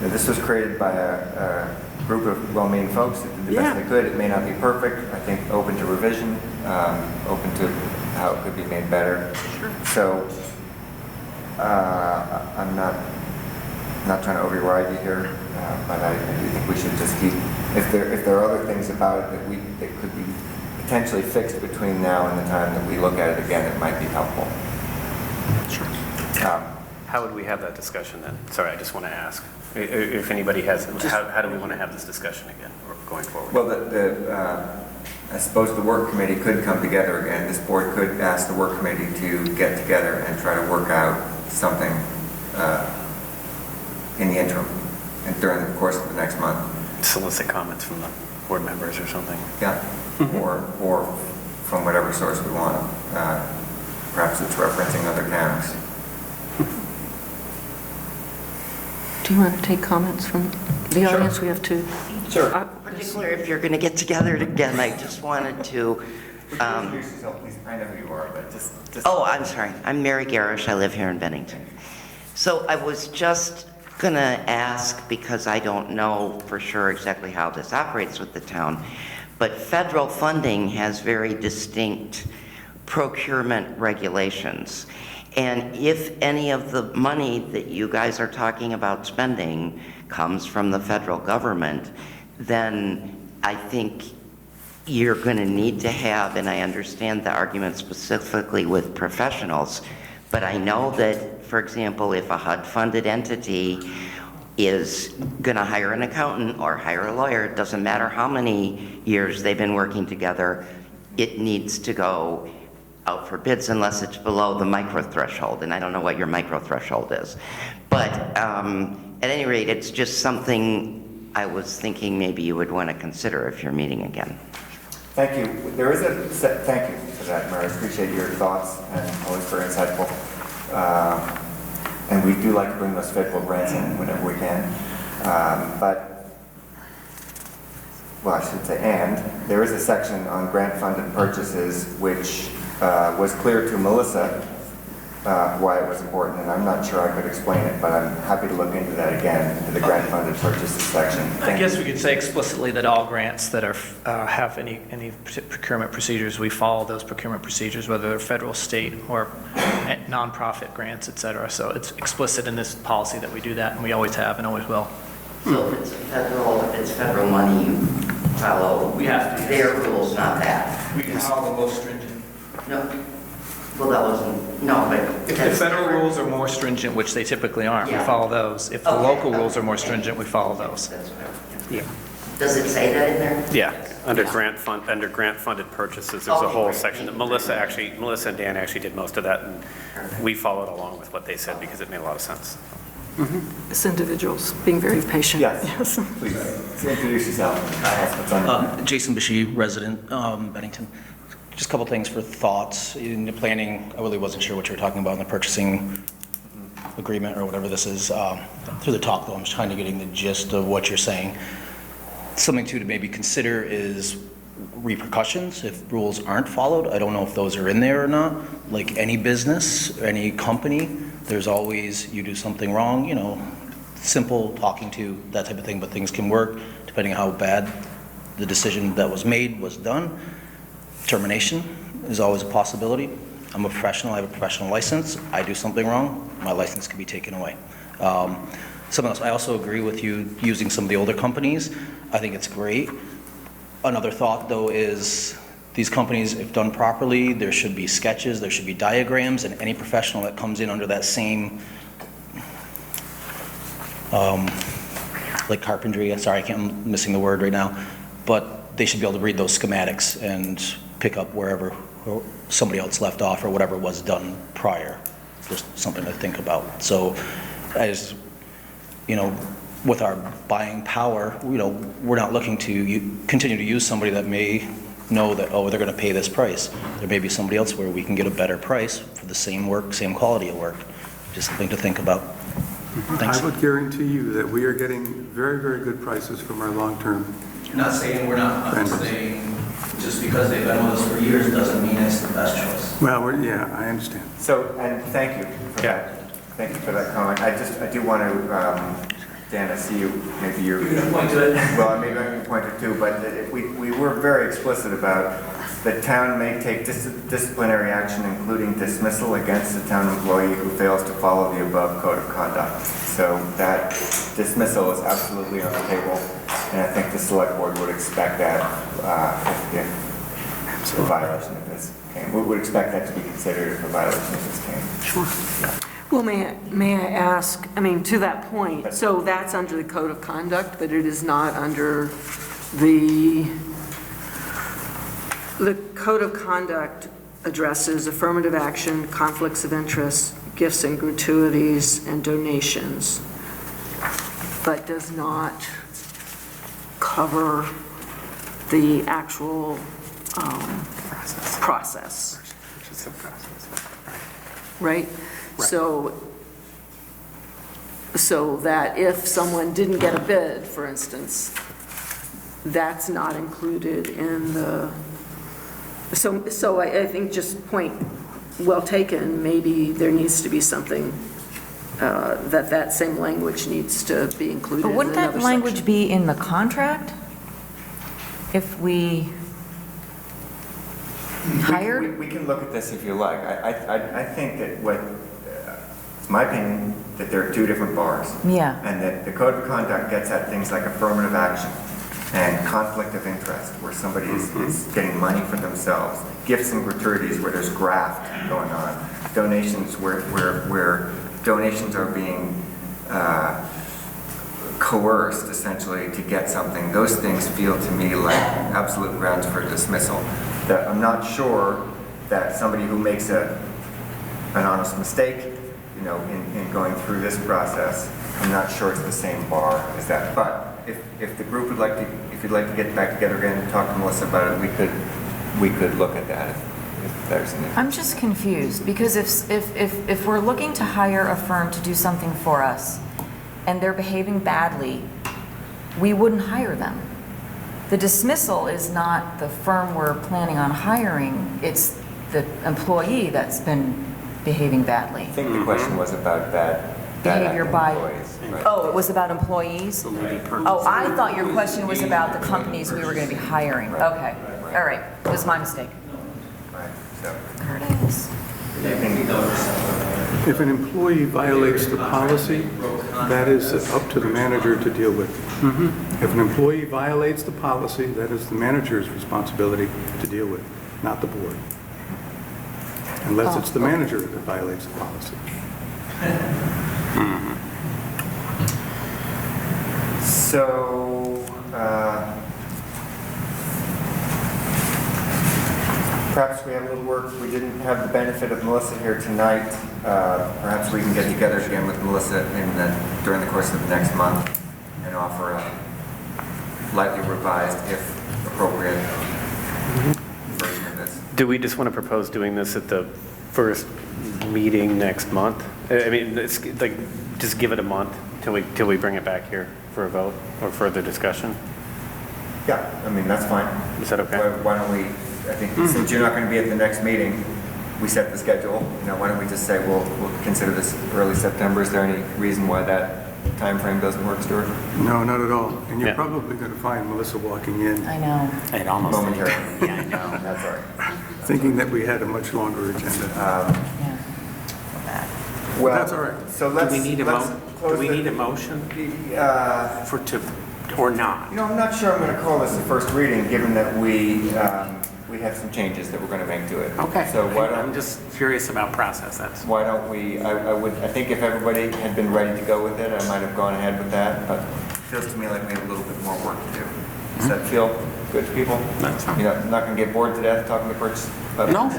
that this was created by a group of well-meaning folks that did the best they could. It may not be perfect. I think open to revision, open to how it could be made better. Sure. So I'm not trying to override you here, but I do think we should just keep, if there are other things about it that could be potentially fixed between now and the time that we look at it again, it might be helpful. Sure. How would we have that discussion then? Sorry, I just want to ask. If anybody has, how do we want to have this discussion again going forward? Well, I suppose the work committee could come together again. This board could ask the work committee to get together and try to work out something in the interim and during the course of the next month. Solicit comments from the board members or something. Yeah, or from whatever source we want. Perhaps it's referencing other towns. Do you want to take comments from the audience? We have two. Sure. Particularly if you're going to get together again, I just wanted to... Introduce yourself, please. I know who you are, but just... Oh, I'm sorry. I'm Mary Garish. I live here in Bennington. So I was just going to ask, because I don't know for sure exactly how this operates with the town, but federal funding has very distinct procurement regulations. And if any of the money that you guys are talking about spending comes from the federal government, then I think you're going to need to have, and I understand the argument specifically with professionals, but I know that, for example, if a HUD-funded entity is going to hire an accountant or hire a lawyer, it doesn't matter how many years they've been working together, it needs to go out for bids unless it's below the micro threshold, and I don't know what your micro threshold is. But at any rate, it's just something I was thinking maybe you would want to consider if you're meeting again. Thank you. There is thank you for that, Mary. I appreciate your thoughts and always very insightful. And we do like to bring those federal grants in whenever we can. Well, I should say, and there is a section on grant-funded purchases which was clear to Melissa why it was important, and I'm not sure I could explain it, but I'm happy to look into that again, into the grant-funded purchases section. I guess we could say explicitly that all grants that are have any procurement procedures, we follow those procurement procedures, whether they're federal, state, or nonprofit grants, et cetera. So it's explicit in this policy that we do that, and we always have and always will. So if it's federal money, you follow their rules, not that. We can follow the most stringent. No. Well, that wasn't, no, but... If the federal rules are more stringent, which they typically aren't, we Yeah. follow those. If the local rules are more stringent, we follow those. That's what I was, Does it say that in there? Yeah, under grant-funded purchases, there's a whole section that Melissa and Dan actually did most of that, and we followed along with what they said because it made a lot of sense. As individuals, being very patient. Yes, please, introduce yourself. Ask what's on your mind. Jason Bashy, resident, Bennington. Just a couple things for thoughts. In the planning, I really wasn't sure what you were talking about in the purchasing agreement or whatever this is. Through the talk, though, I'm just kind of getting the gist of what you're saying. Something, too, to maybe consider is repercussions if rules aren't followed. I don't know if those are in there or not. Like any business, any company, there's always, you do something wrong, you know, simple talking to, that type of thing, but things can work depending on how bad the decision that was made was done. Termination is always a possibility. I'm a professional, I have a professional license. I do something wrong, my license can be taken away. Something else, I also agree with you using some of the older companies. I think it's great. Another thought, though, is these companies, if done properly, there should be sketches, there should be diagrams, and any professional that comes in under that same, like carpentry, sorry, I'm missing the word right now, but they should be able to read those schematics and pick up wherever somebody else left off or whatever was done prior. Just something to think about. So as, you know, with our buying power, you know, we're not looking to continue to use somebody that may know that, oh, they're going to pay this price. There may be somebody else where we can get a better price for the same work, same quality of work. Just something to think about. Thanks. I would guarantee you that we are getting very, very good prices from our long-term. You're not saying we're not, I'm saying just because they've been with us for years doesn't mean it's the best choice. Well, yeah, I understand. So, and thank you for that. Thank you for that comment. I do want to, Dan, I see you, maybe you're going to point to it? Well, maybe I can point it too, but we were very explicit about the town may take disciplinary action, including dismissal against a town employee who fails to follow the above code of conduct. So that dismissal is absolutely on the table, and I think the select board would expect that if a violation of this came. We would expect that to be considered if a violation of this came. Sure. Well, may I ask, I mean, to that point, so that's under the code of conduct, but it is not under the code of conduct addresses affirmative action, conflicts of interest, gifts and gratuities, and donations, but does not cover the actual process. Right? So that if someone didn't get a bid, for instance, that's not included in the, so I think just point well taken, maybe there needs to be something, that same language needs to be included in But wouldn't another that language section. be in the contract? If we hired? We can look at this if you like. I think that it's my opinion that there are two different bars. Yeah. And that the code of conduct gets at things like affirmative action and conflict of interest, where somebody is getting money for themselves, gifts and gratuities where there's graft going on, donations where donations are being coerced essentially to get something. Those things feel to me like absolute grounds for dismissal. That I'm not sure that somebody who makes an honest mistake, you know, in going through this process, I'm not sure it's the same bar as that. But if the group would like to, if you'd like to get back together again and talk to Melissa about it, we could look at that if there's an issue. I'm just confused, because if we're looking to hire a firm to do something for us, and they're behaving badly, we wouldn't hire them. The dismissal is not the firm we're planning on hiring, it's the employee that's been behaving badly. I think the question was about bad Behavior acting by, employees, right? oh, it was about employees? Oh, I thought your question was about the companies we were going to be hiring. Okay, all right, it was my mistake. Right, so. Curtis. If an employee violates the policy, that is up to the manager to deal with. If an employee violates the policy, that is the manager's responsibility to deal with, not the board. Unless it's the manager that violates the policy. So, Perhaps we have a little work. We didn't have the benefit of Melissa here tonight. Perhaps we can get together again with Melissa during the course of the next month and offer a lightly revised, if appropriate, version of this. Do we just want to propose doing this at the first meeting next month? I mean, it's like, just give it a month till we bring it back here for a vote or further discussion? Yeah, I mean, that's fine. Is that okay? Why don't we, I think, since you're not going to be at the next meeting, we set the schedule, why don't we just say we'll consider this early September? Is there any reason why that time frame doesn't work, Stuart? No, not at all. And you're Yeah. probably going to find Melissa walking in, I know. It almost. Momentarily. Yeah, I know. That's all right. thinking that we had a much longer agenda. Yeah. Well, That's all right. So Do let's. we need a let's close do we the- need a motion Uh, or not? I'm not sure I'm going to call this the first reading, given that we have some changes that we're going to make to it. Okay. So I'm just curious about process, that's. why don't we, I think if everybody had been ready to go with it, I might have gone ahead with that, but it feels to me like we have a little bit more work to do. Does that feel good to people? That's fine. You're not going to get bored to death talking to purchase? No.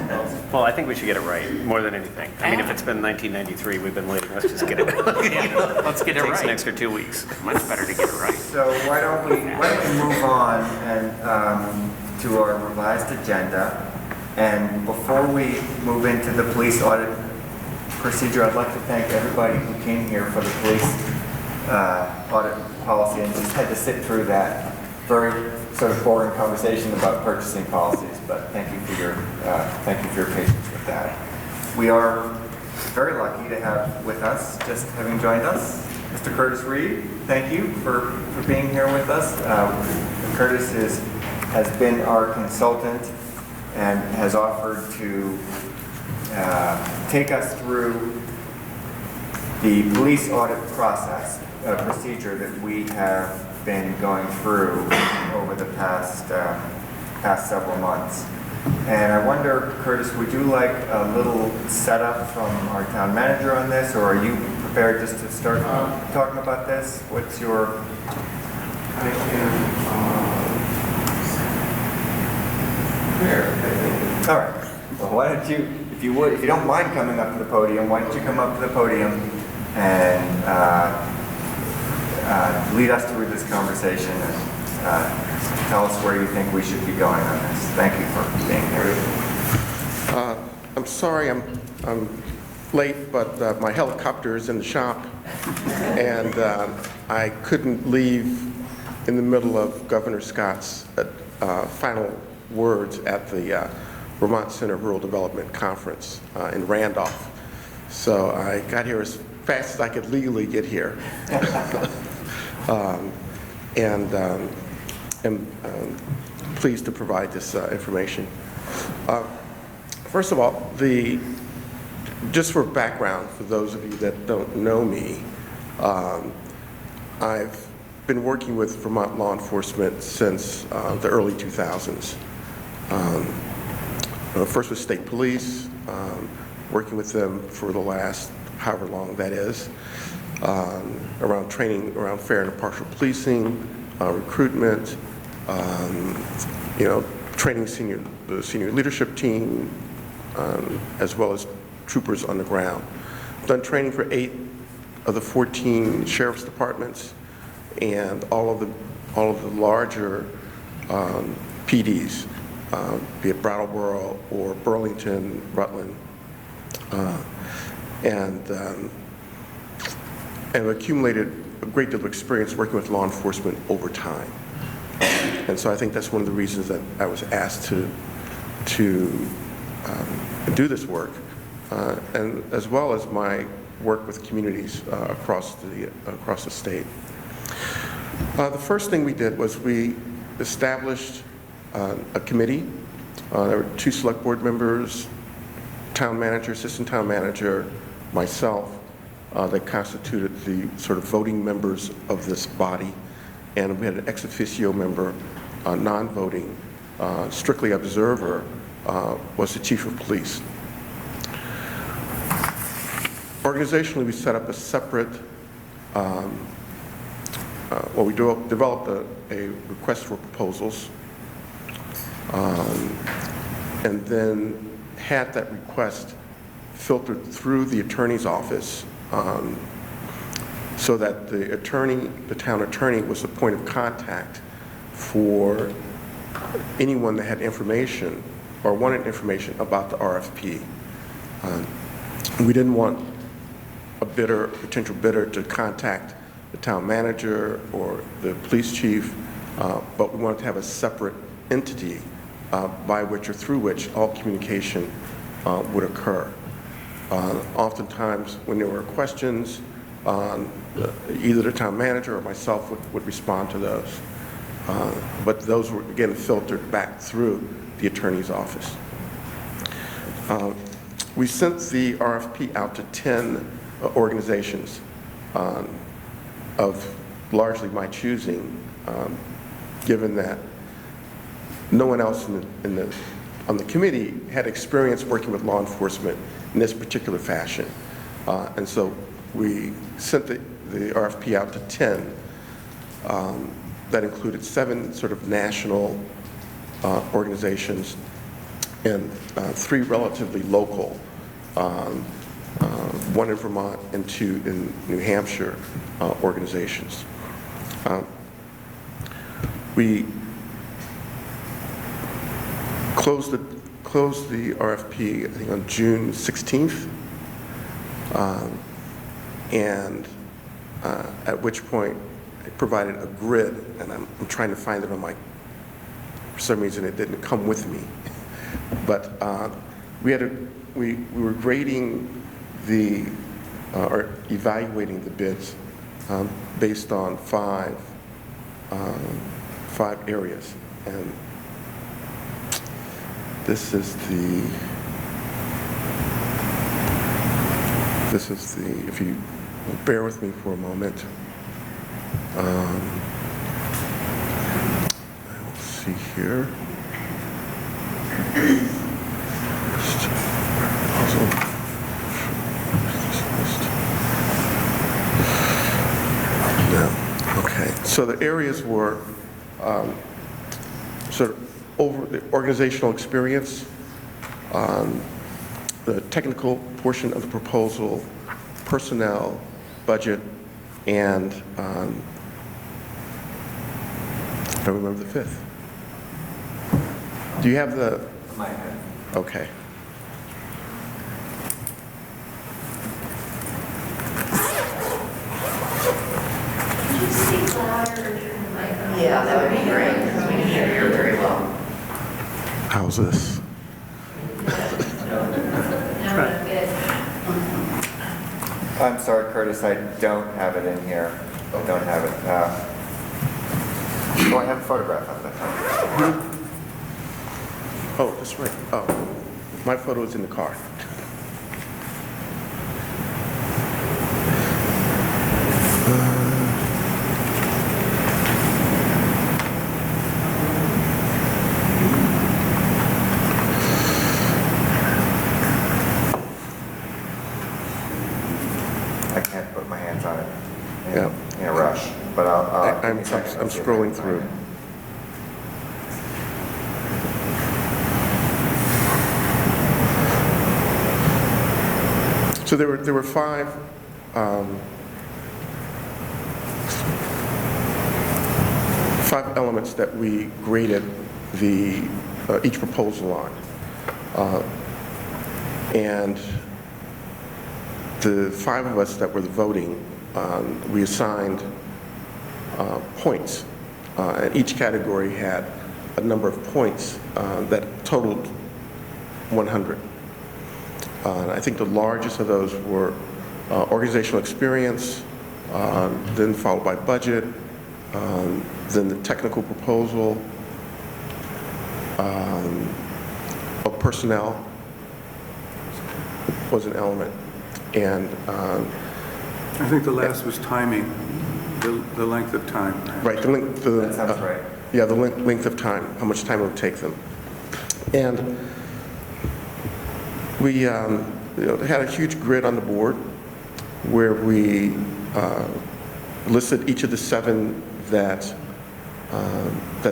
Well, I think we should get it right, more than anything. I mean, if it's been 1993, we've been waiting, let's just get it right. Yeah, let's get it Takes an right. extra 2 weeks. Much better to get it right. So why don't we move on and to our revised agenda? And before we move into the police audit procedure, I'd like to thank everybody who came here for the police audit policy and just had to sit through that very sort of boring conversation about purchasing policies. But thank you for your patience with that. We are very lucky to have with us, just having joined us, Mr. Curtis Reed. Thank you for being here with us. Curtis has been our consultant and has offered to take us through the police audit procedure that we have been going through over the past several months. And I wonder, Curtis, would you like a little setup from our town manager on this, or are you prepared just to start talking about this? What's your... I can All right. Well, why don't you, if you don't mind coming up to the podium, why don't you come up to the podium and lead us through this conversation and tell us where you think we should be going on this. Thank you for being here. I'm sorry I'm late, but my helicopter is in the shop, and I couldn't leave in the middle of Governor Scott's final words at the Vermont Center Rural Development Conference in Randolph. So I got here as fast as I could legally get here. And I'm pleased to provide this information. First of all, just for background, for those of you that don't know me, I've been working with Vermont law enforcement since the early 2000s. First with state police, working with them for the last however long that is, around training around fair and impartial policing, recruitment, training the senior leadership team, as well as troopers on the ground. Done training for 8 of the 14 sheriff's departments and all of the larger PDs, be it Brattleboro or Burlington, Rutland, and accumulated a great deal of experience working with law enforcement over time. And so I think that's one of the reasons that I was asked to do this work, and as well as my work with communities across the state. The first thing we did was we established a committee. There were 2 select board members, town manager, assistant town manager, myself, that constituted the sort of voting members of this body. And we had an ex officio member, non-voting, strictly observer, was the chief of police. Organizationally, we set up a separate, we developed a request for proposals, and then had that request filtered through the attorney's office, so that the town attorney was the point of contact for anyone that had information or wanted information about the RFP. We didn't want a potential bidder to contact the town manager or the police chief, but we wanted to have a separate entity by which or through which all communication would occur. Oftentimes, when there were questions, either the town manager or myself would respond to those. But those were, again, filtered back through the attorney's office. We sent the RFP out to 10 organizations of largely my choosing, given that no one else on the committee had experience working with law enforcement in this particular fashion. And so we sent the RFP out to 10 that included 7 sort of national organizations and 3 relatively local, 1 in Vermont and 2 in New Hampshire organizations. We closed the RFP, I think, on June 16th, and at which point I provided a grid, and I'm trying to find it on my, for some reason it didn't come with me. But we were grading or evaluating the bids based on 5 areas. And this is the, if you will bear with me for a moment. Let's see here. Okay, so the areas were sort of over the organizational experience, the technical portion of the proposal, personnel, budget, and I don't remember the 5th. Do you have the? My head. Okay. Yeah, that would be great, because we can hear you very well. How's this? I'm sorry, Curtis, I don't have it in here. I don't have it. Oh, I have a photograph of it. Oh, that's right. Oh, my photo is in the car. I can't put my hands on it Yeah. in a rush, but I'm scrolling through. So there were 5 elements that we graded each proposal on, and the 5 of us that were voting, we assigned points, and each category had a number of points that totaled 100. I think the largest of those were organizational experience, then followed by budget, then the technical proposal, of personnel was an element. And I think the last was timing, the length of time. right, That sounds right. Yeah, the length of time, how much time it would take them. And we had a huge grid on the board where we listed each of the 7 that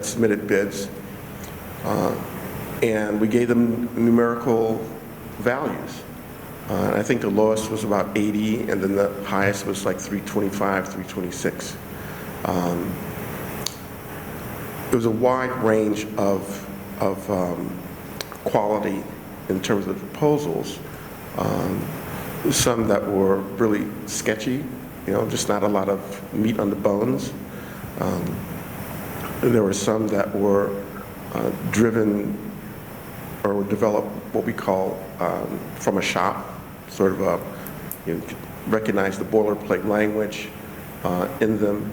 submitted bids. and we gave them numerical values. I think the lowest was about 80, and then the highest was like 325, 326. It was a wide range of quality in terms of proposals. Some that were really sketchy, just not a lot of meat on the bones. There were some that were driven or developed what we call from a shop, sort of recognize the boilerplate language in them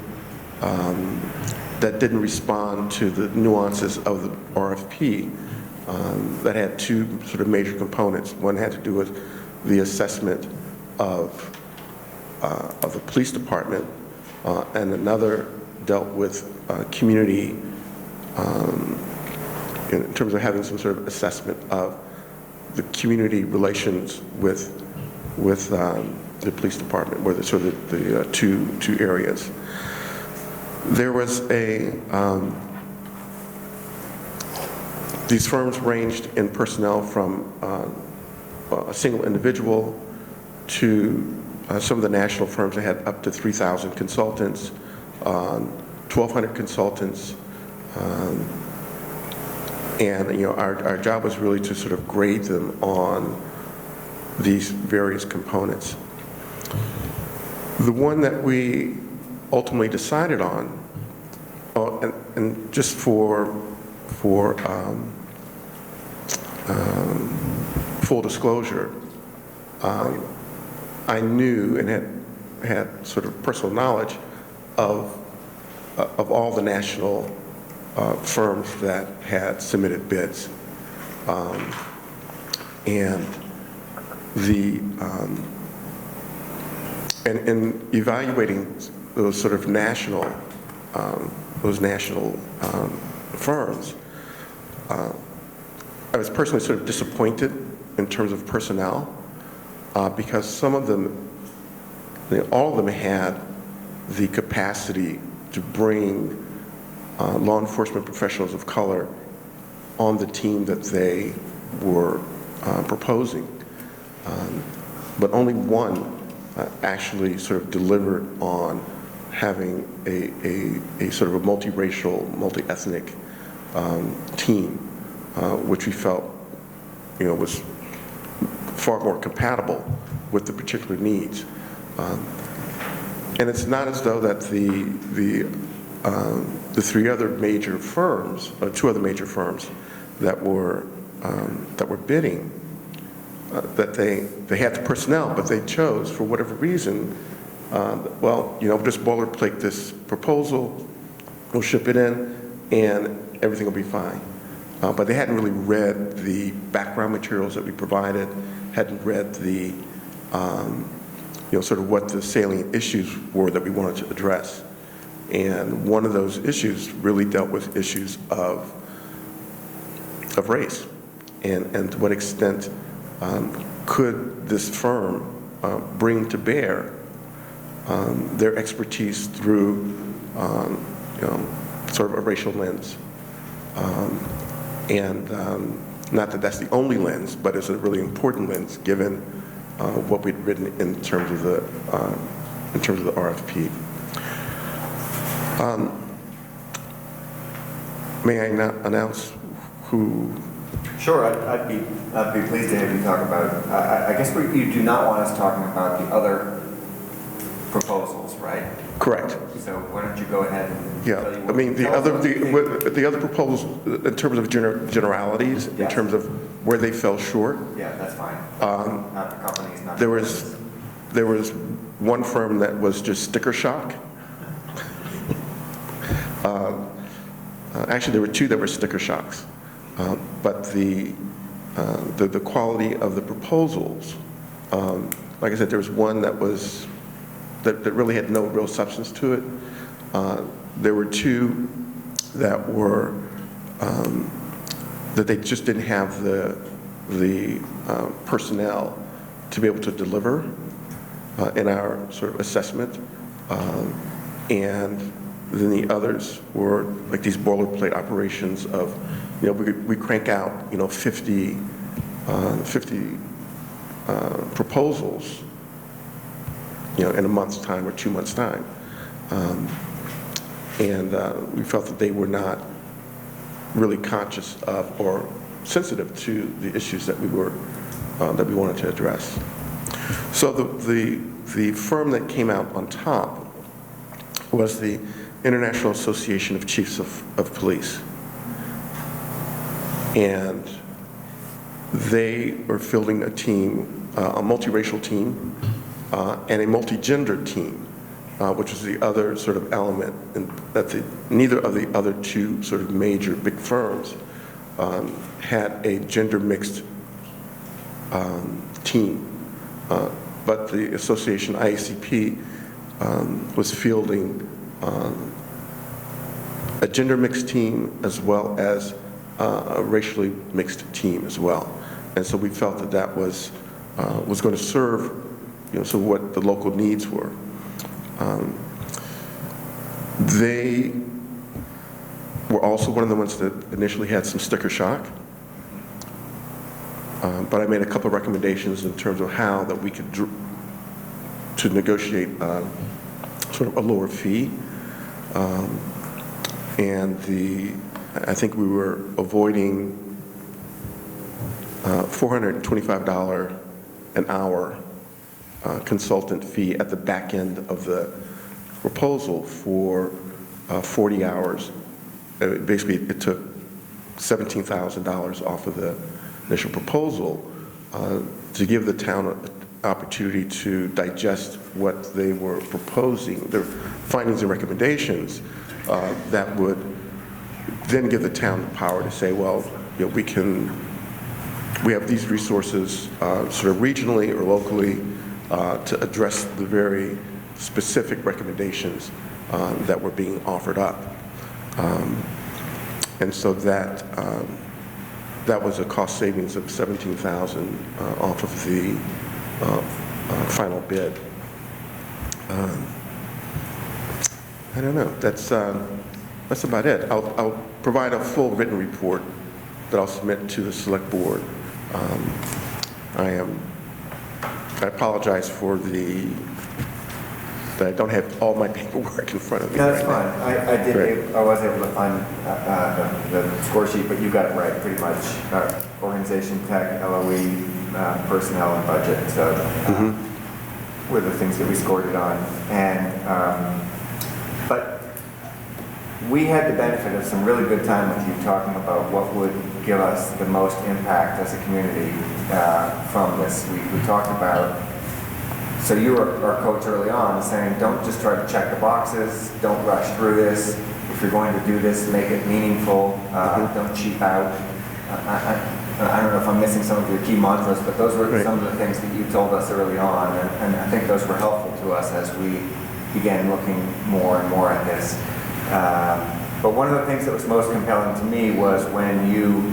that didn't respond to the nuances of the RFP that had two sort of major components. One had to do with the assessment of the police department, and another dealt with community in terms of having some sort of assessment of the community relations with the police department, were the sort of the two areas. There was these firms ranged in personnel from a single individual to some of the national firms that had up to 3,000 consultants, 1,200 consultants, and our job was really to sort of grade them on these various components. The one that we ultimately decided on, and just for full disclosure, I knew and had sort of personal knowledge of all the national firms that had submitted bids, and in evaluating those sort of national firms, I was personally sort of disappointed in terms of personnel, because some of them, all of them had the capacity to bring law enforcement professionals of color on the team that they were proposing. But only one actually sort of delivered on having a sort of a multiracial, multi-ethnic team, which we felt was far more compatible with the particular needs. And it's not as though that the three other major firms, or two other major firms that were bidding, that they had the personnel, but they chose, for whatever reason, just boilerplate this proposal, we'll ship it in, and everything will be fine. But they hadn't really read the background materials that we provided, hadn't read the, sort of what the salient issues were that we wanted to address. And one of those issues really dealt with issues of race, and to what extent could this firm bring to bear their expertise through sort of a racial lens. Not that that's the only lens, but it's a really important lens given what we'd written in terms of the RFP. May I not announce who? Sure, I'd be pleased to have you talk about. I guess you do not want us talking about the other proposals, right? Correct. So why don't you go ahead and tell you what, I mean, the other proposals, in terms of generalities, in Yes. terms of where they fell short. Yeah, that's fine. Not the companies, not There the was one firm that was just sticker shock. Actually, there were two that were sticker shocks, but the quality of the proposals, like I said, there was one that really had no real substance to it. There were two that were that they just didn't have the personnel to be able to deliver in our sort of assessment, and then the others were like these boilerplate operations of we crank out, 50 proposals, in a month's time or 2 months' time. And we felt that they were not really conscious of or sensitive to the issues that we wanted to address. So the firm that came out on top was the International Association of Chiefs of Police. And they are fielding a team, a multiracial team, and a multi-gender team, which was the other sort of element that neither of the other two sort of major big firms had a gender mixed team. But the association, IACP, was fielding a gender mixed team as well as a racially mixed team as well. And so we felt that that was going to serve, so what the local needs were. They were also one of the ones that initially had some sticker shock. But I made a couple of recommendations in terms of how that we could to negotiate sort of a lower fee. And I think we were avoiding $425 an hour consultant fee at the back end of the proposal for 40 hours. Basically, it took $17,000 off of the initial proposal to give the town an opportunity to digest what they were proposing, their findings and recommendations that would then give the town the power to say, well, we have these resources sort of regionally or locally to address the very specific recommendations that were being offered up. And so that was a cost savings of $17,000 off of the final bid. I don't know. That's about it. I'll provide a full written report that I'll submit to the select board. I apologize for that I don't have all my paperwork in front of me. No, that's right fine. now. I was able to find the score sheet, but you got it right, pretty much. Organization, tech, LOE, personnel, and budget. So were the things that we scored it on. And but we had the benefit of some really good time with you talking about what would give us the most impact as a community from this. We talked about. So you were our coach early on, saying, don't just try to check the boxes, don't rush through this. If you're going to do this, make it meaningful, don't cheap out. I don't know if I'm missing some of your key mantras, but those were some of the things that you told us early on, and I think those were helpful to us as we began looking more and more at this. But one of the things that was most compelling to me was when you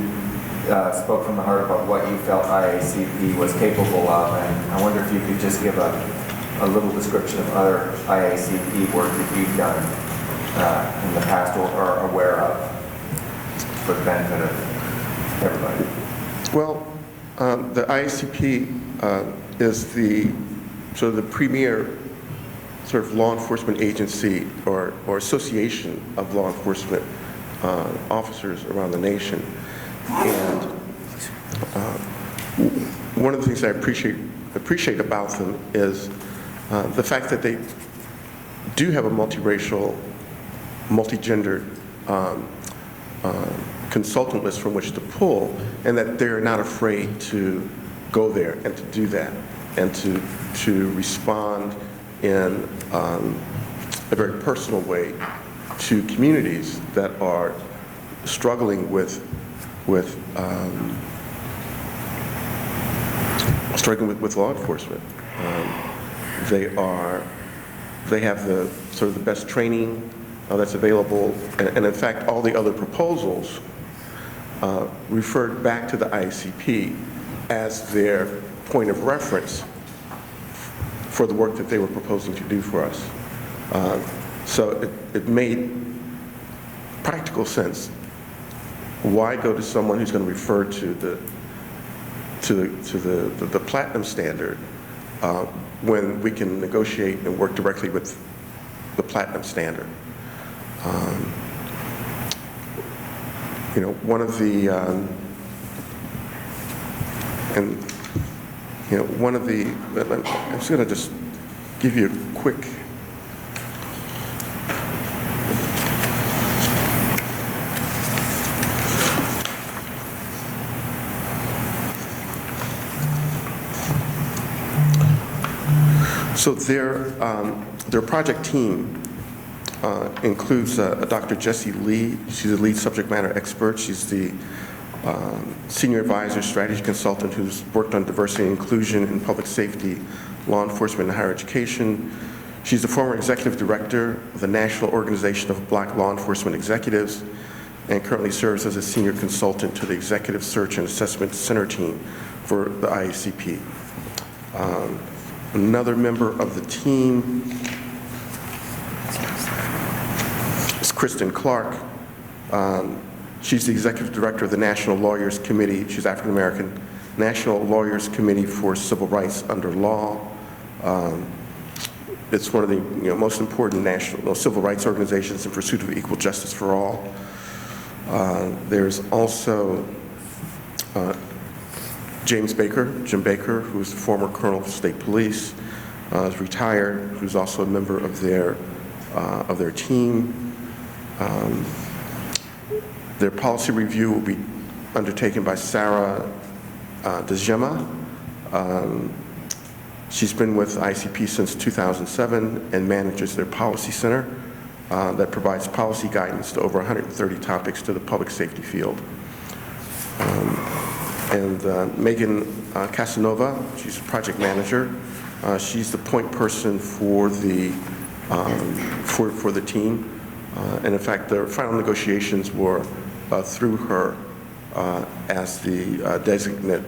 spoke from the heart about what you felt IACP was capable of, and I wonder if you could just give a little description of other IACP work that you've done in the past or are aware of for the benefit of everybody. Well, the IACP is the sort of the premier sort of law enforcement agency or association of law enforcement officers around the nation. And one of the things I appreciate about them is the fact that they do have a multiracial, multi-gendered consultant list from which to pull, and that they're not afraid to go there and to do that, and to respond in a very personal way to communities that are struggling with law enforcement. They have the sort of the best training that's available, and in fact, all the other proposals referred back to the IACP as their point of reference for the work that they were proposing to do for us. So it made practical sense why go to someone who's going to refer to the platinum standard when we can negotiate and work directly with the platinum standard? You know, one of the I'm just going to give you a quick. So their project team includes Dr. Jessie Lee. She's a lead subject matter expert. She's the senior advisor, strategy consultant who's worked on diversity and inclusion in public safety, law enforcement, and higher education. She's the former executive director of the National Organization of Black Law Enforcement Executives and currently serves as a senior consultant to the Executive Search and Assessment Center team for the IACP. Another member of the team is Kristen Clark. She's the executive director of the National Lawyers Committee. She's African American. National Lawyers Committee for Civil Rights Under Law. It's one of the most important national civil rights organizations in pursuit of equal justice for all. There's also Jim Baker, who's the former colonel of state police, is retired, who's also a member of their team. Their policy review will be undertaken by Sarah Dejema. She's been with ICP since 2007 and manages their policy center that provides policy guidance to over 130 topics to the public safety field. And Megan Casanova, she's a project manager. She's the point person for the team. And in fact, the final negotiations were through her as the designate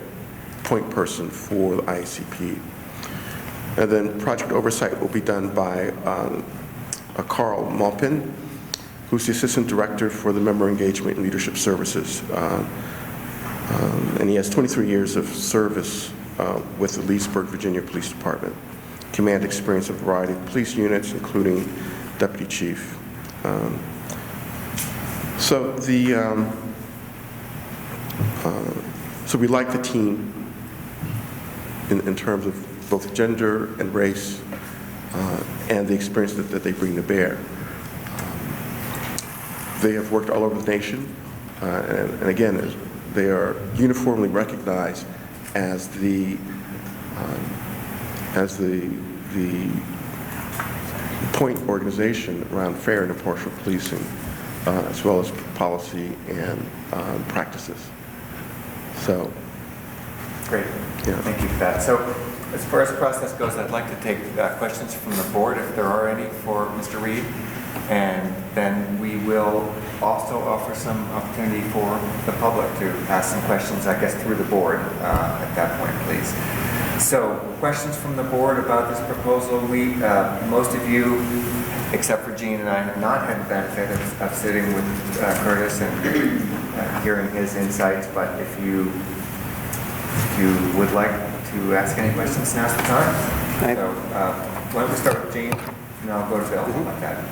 point person for the ICP. And then project oversight will be done by Carl Malpin, who's the assistant director for the member engagement and leadership services. And he has 23 years of service with the Leesburg, Virginia Police Department. Command experience of a variety of police units, including deputy chief. So we like the team in terms of both gender and race and the experience that they bring to bear. They have worked all over the nation, and again, they are uniformly recognized as the point organization around fair and impartial policing, as well as policy and practices. So, great. Yeah. Thank you for that. So, as far as the process goes, I'd like to take questions from the board, if there are any, for Mr. Reed, and then we will also offer some opportunity for the public to ask some questions, I guess, through the board at that point, please. So, questions from the board about this proposal. Most of you, except for Gene and I, have not had the benefit of sitting with Curtis and hearing his insights, but if you would like to ask any questions, now's the time. So, why don't we start with Gene, and I'll go to Bill like that.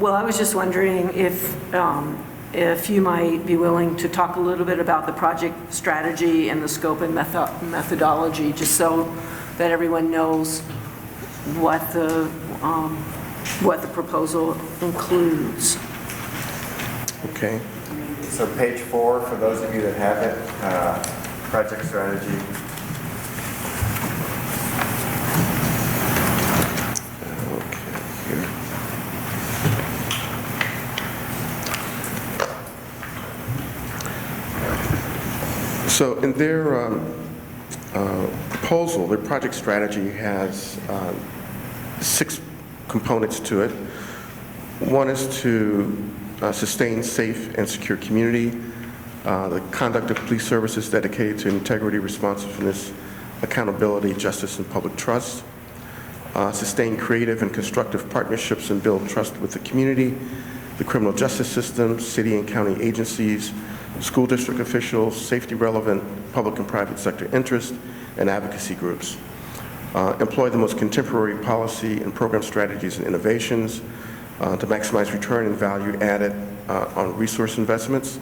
Well, I was just wondering if you might be willing to talk a little bit about the project strategy and the scope and methodology, just so that everyone knows what the proposal includes. Okay. So page 4, for those of you that have it, project strategy. So in their proposal, their project strategy has 6 components to it. One is to sustain safe and secure community, the conduct of police services dedicated to integrity, responsiveness, accountability, justice, and public trust, sustain creative and constructive partnerships and build trust with the community, the criminal justice system, city and county agencies, school district officials, safety-relevant public and private sector interests, and advocacy groups. Employ the most contemporary policy and program strategies and innovations to maximize return and value added on resource investments,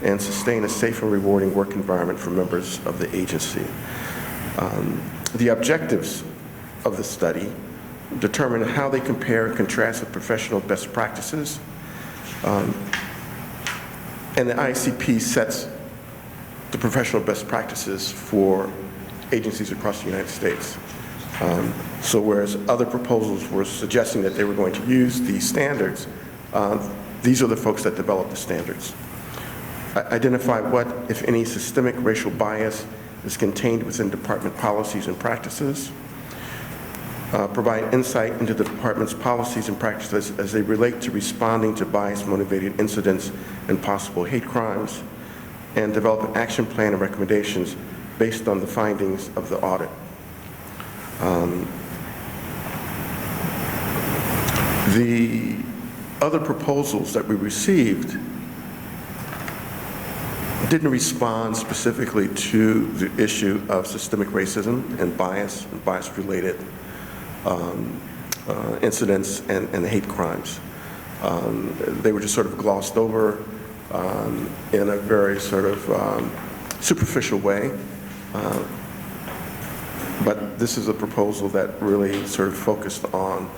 and sustain a safe and rewarding work environment for members of the agency. The objectives of the study determine how they compare and contrast with professional best practices, and the ICP sets the professional best practices for agencies across the United States. So whereas other proposals were suggesting that they were going to use these standards, these are the folks that develop the standards. Identify what, if any, systemic racial bias is contained within department policies and practices. Provide insight into the department's policies and practices as they relate to responding to bias-motivated incidents and possible hate crimes, and develop an action plan and recommendations based on the findings of the audit. The other proposals that we received didn't respond specifically to the issue of systemic racism and bias-related incidents and hate crimes. They were just sort of glossed over in a very sort of superficial way. But this is a proposal that really sort of focused on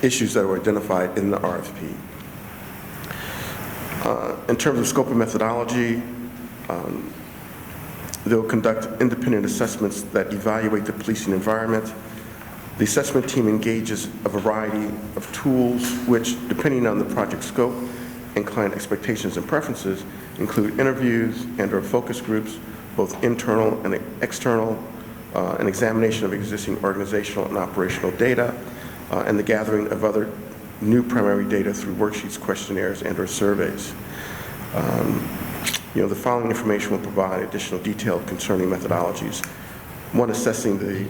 issues that were identified in the RFP. In terms of scope and methodology, they'll conduct independent assessments that evaluate the policing environment. The assessment team engages a variety of tools which, depending on the project scope and client expectations and preferences, include interviews and/or focus groups, both internal and external, an examination of existing organizational and operational data, and the gathering of other new primary data through worksheets, questionnaires, and/or surveys. The following information will provide additional detail concerning methodologies. One, assessing the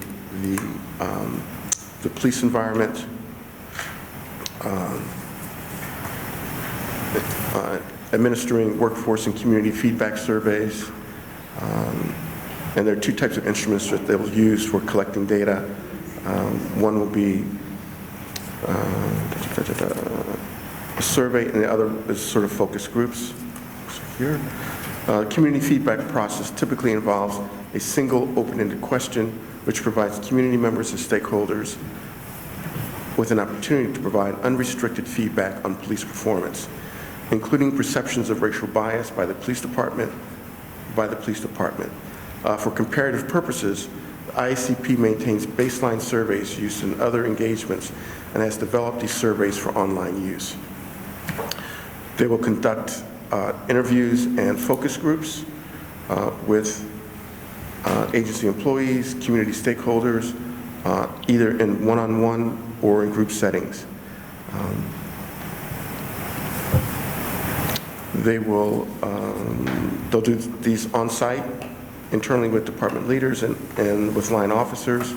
police environment, administering workforce and community feedback surveys, and there are two types of instruments that they will use for collecting data. One will be a survey, and the other is sort of focus groups. Here. Community feedback process typically involves a single open-ended question which provides community members and stakeholders with an opportunity to provide unrestricted feedback on police performance, including perceptions of racial bias by the police department. For comparative purposes, the IACP maintains baseline surveys used in other engagements and has developed these surveys for online use. They will conduct interviews and focus groups with agency employees, community stakeholders, either in one-on-one or in group settings. They'll do these on-site, internally with department leaders and with line officers.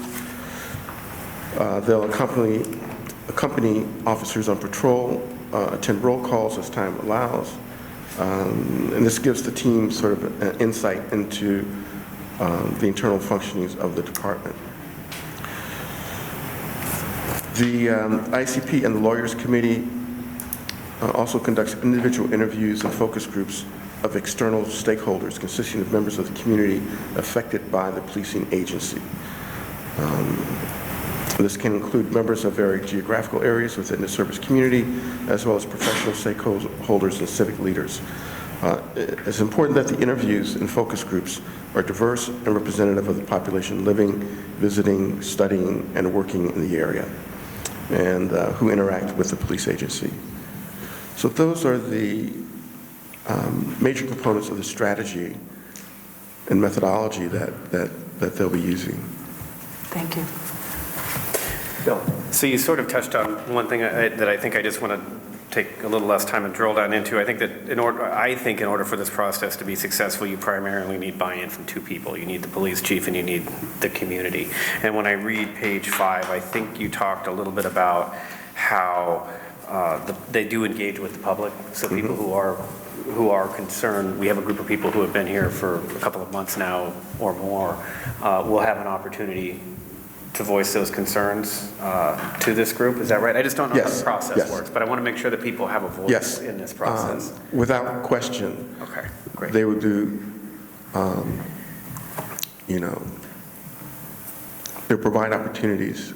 They'll accompany officers on patrol, attend roll calls as time allows, and this gives the team sort of an insight into the internal functionings of the department. The ICP and the Lawyers Committee also conducts individual interviews and focus groups of external stakeholders consisting of members of the community affected by the policing agency. This can include members of varied geographical areas within the service community, as well as professional stakeholders and civic leaders. It's important that the interviews and focus groups are diverse and representative of the population living, visiting, studying, and working in the area, and who interact with the police agency. So those are the major components of the strategy and methodology that they'll be using. Thank you. Bill. So you sort of touched on one thing that I think I just want to take a little less time and drill down into. I think that in order for this process to be successful, you primarily need buy-in from two people. You need the police chief and you need the community. And when I read page 5, I think you talked a little bit about how they do engage with the public, so people who are who are concerned, we have a group of people who have been here for a couple of months now or more, will have an opportunity to voice those concerns to this group. Is that right? I just don't know how Yes, the process yes. works, but I want to make sure that people have a voice Yes. in this process. Without question. Okay, great. They will do, you know, they'll provide opportunities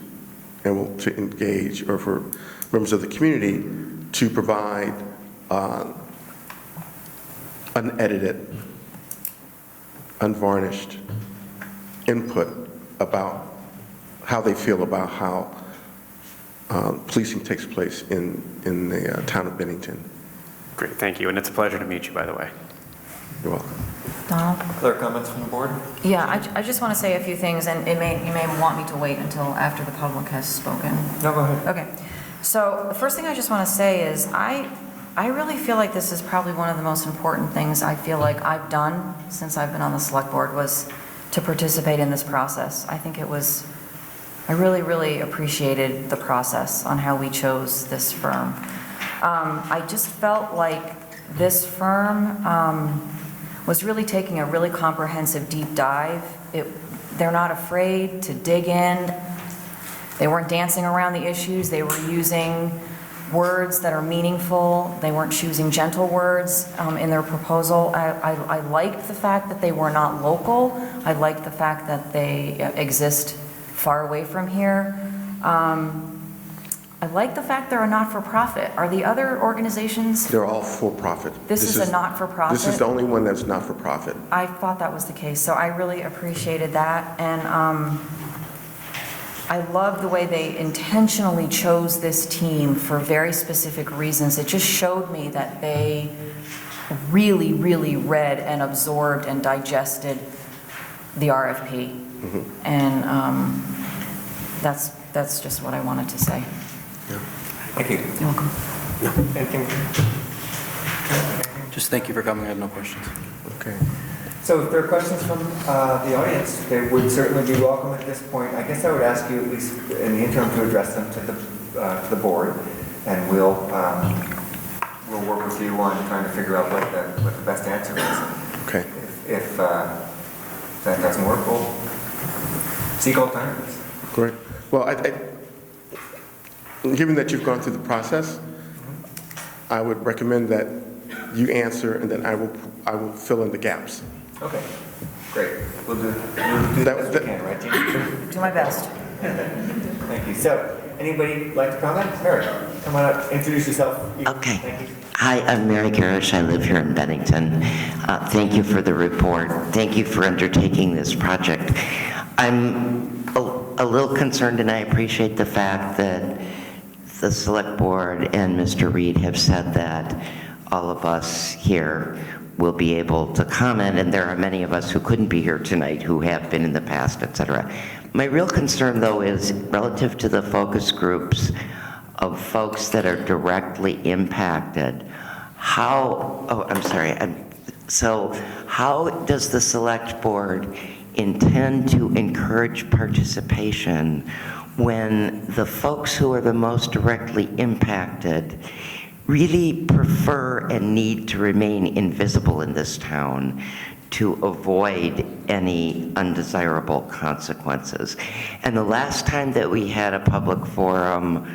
and will to engage, or for members of the community to provide unedited, unvarnished input about how they feel about how policing takes place in the town of Bennington. Great, thank you, and it's a pleasure to meet you, by the way. You're welcome. Donald? Other comments from the board? Yeah, I just want to say a few things, and you may want me to wait until after the public has spoken. No, go ahead. Okay. So the first thing I just want to say is I really feel like this is probably one of the most important things I feel like I've done since I've been on the select board was to participate in this process. I really, really appreciated the process on how we chose this firm. I just felt like this firm was really taking a really comprehensive deep dive. They're not afraid to dig in. They weren't dancing around the issues. They were using words that are meaningful. They weren't choosing gentle words in their proposal. I liked the fact that they were not local. I liked the fact that they exist far away from here. I like the fact they're a not-for-profit. Are the other organizations? They're all for-profit. This is a not-for-profit? This is the only one that's not-for-profit. I thought that was the case, so I really appreciated that. And I love the way they intentionally chose this team for very specific reasons. It just showed me that they really, really read and absorbed and digested the RFP. Mm-hmm. And that's just what I wanted to say. Yeah. Thank you. You're welcome. Anything? Just thank you for coming. I have no questions. Okay. So if there are questions from the audience, they would certainly be welcome at this point. I guess I would ask you, at least in the interim, to address them to the board, and we'll work with you on trying to figure out what the best answer is. Okay. If that doesn't work, we'll seek alternatives. Great. Well, given that you've gone through the process, I would recommend that you answer, and then I will fill in the gaps. Okay, great. We'll do the best we can, right, Jean? Do my best. Thank you. So, anybody like to comment? Mary, come on up, introduce yourself. Okay. Thank you. Hi, I'm Mary Garish. I live here in Bennington. Thank you for the report. Thank you for undertaking this project. I'm a little concerned, and I appreciate the fact that the select board and Mr. Reed have said that all of us here will be able to comment, and there are many of us who couldn't be here tonight who have been in the past, et cetera. My real concern, though, is relative to the focus groups of folks that are directly impacted. So how does the select board intend to encourage participation when the folks who are the most directly impacted really prefer and need to remain invisible in this town to avoid any undesirable consequences? And the last time that we had a public forum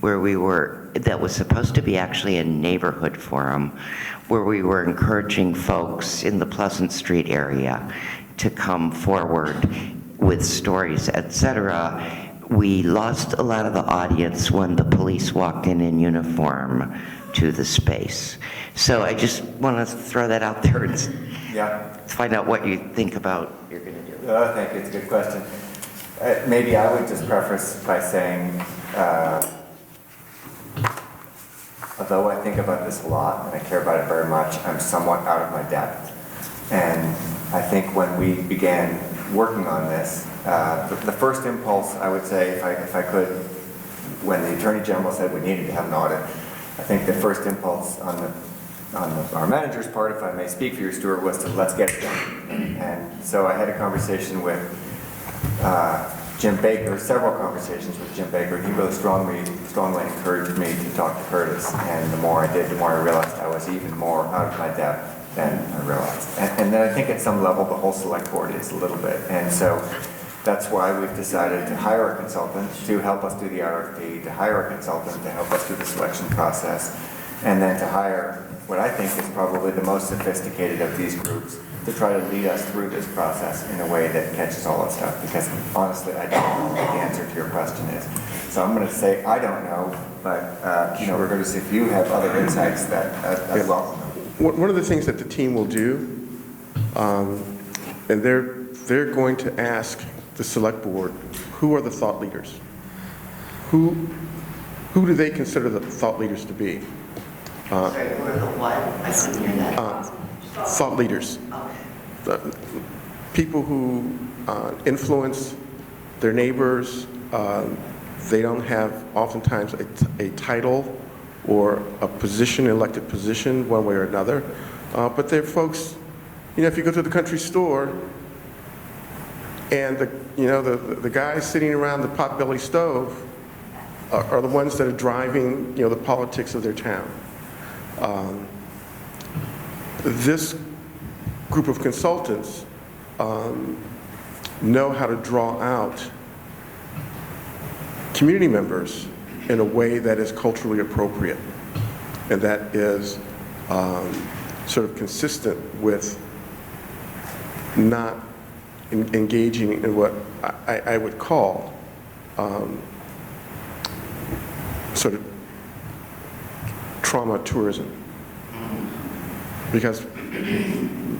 that was supposed to be actually a neighborhood forum, where we were encouraging folks in the Pleasant Street area to come forward with stories, et cetera, we lost a lot of the audience when the police walked in uniform to the space. So I just want to throw that out there and find out what you think about you're going to do. Thank you. It's a good question. Maybe I would just preface by saying, although I think about this a lot and I care about it very much, I'm somewhat out of my depth. And I think when we began working on this, the first impulse, I would say, if I could, when the Attorney General said we needed to have an audit, I think the first impulse on our manager's part, if I may speak for you, Stuart, was to let's get it done. And so I had a conversation with Jim Baker, several conversations with Jim Baker, and he really strongly encouraged me to talk to Curtis. And the more I did, the more I realized I was even more out of my depth than I realized. And then I think at some level, the whole select board is a little bit. And so that's why we've decided to hire a consultant to help us do the RFP, to hire a consultant to help us through the selection process, and then to hire what I think is probably the most sophisticated of these groups to try to lead us through this process in a way that catches all that stuff. Because honestly, I don't know what the answer to your question is. So I'm going to say I don't know, but we're going to see if you have other insights that as well. One of the things that the team will do, and they're going to ask the select board, who are the thought leaders? Who do they consider the thought leaders to be? Sorry, what are the what? I couldn't hear that. Thought leaders. People who influence their neighbors. They don't have oftentimes a title or a position, elected position, one way or another. But they're folks, if you go to the country store and the guys sitting around the potbelly stove are the ones that are driving, the politics of their town. This group of consultants know how to draw out community members in a way that is culturally appropriate and that is sort of consistent with not engaging in what I would call sort of trauma tourism. Because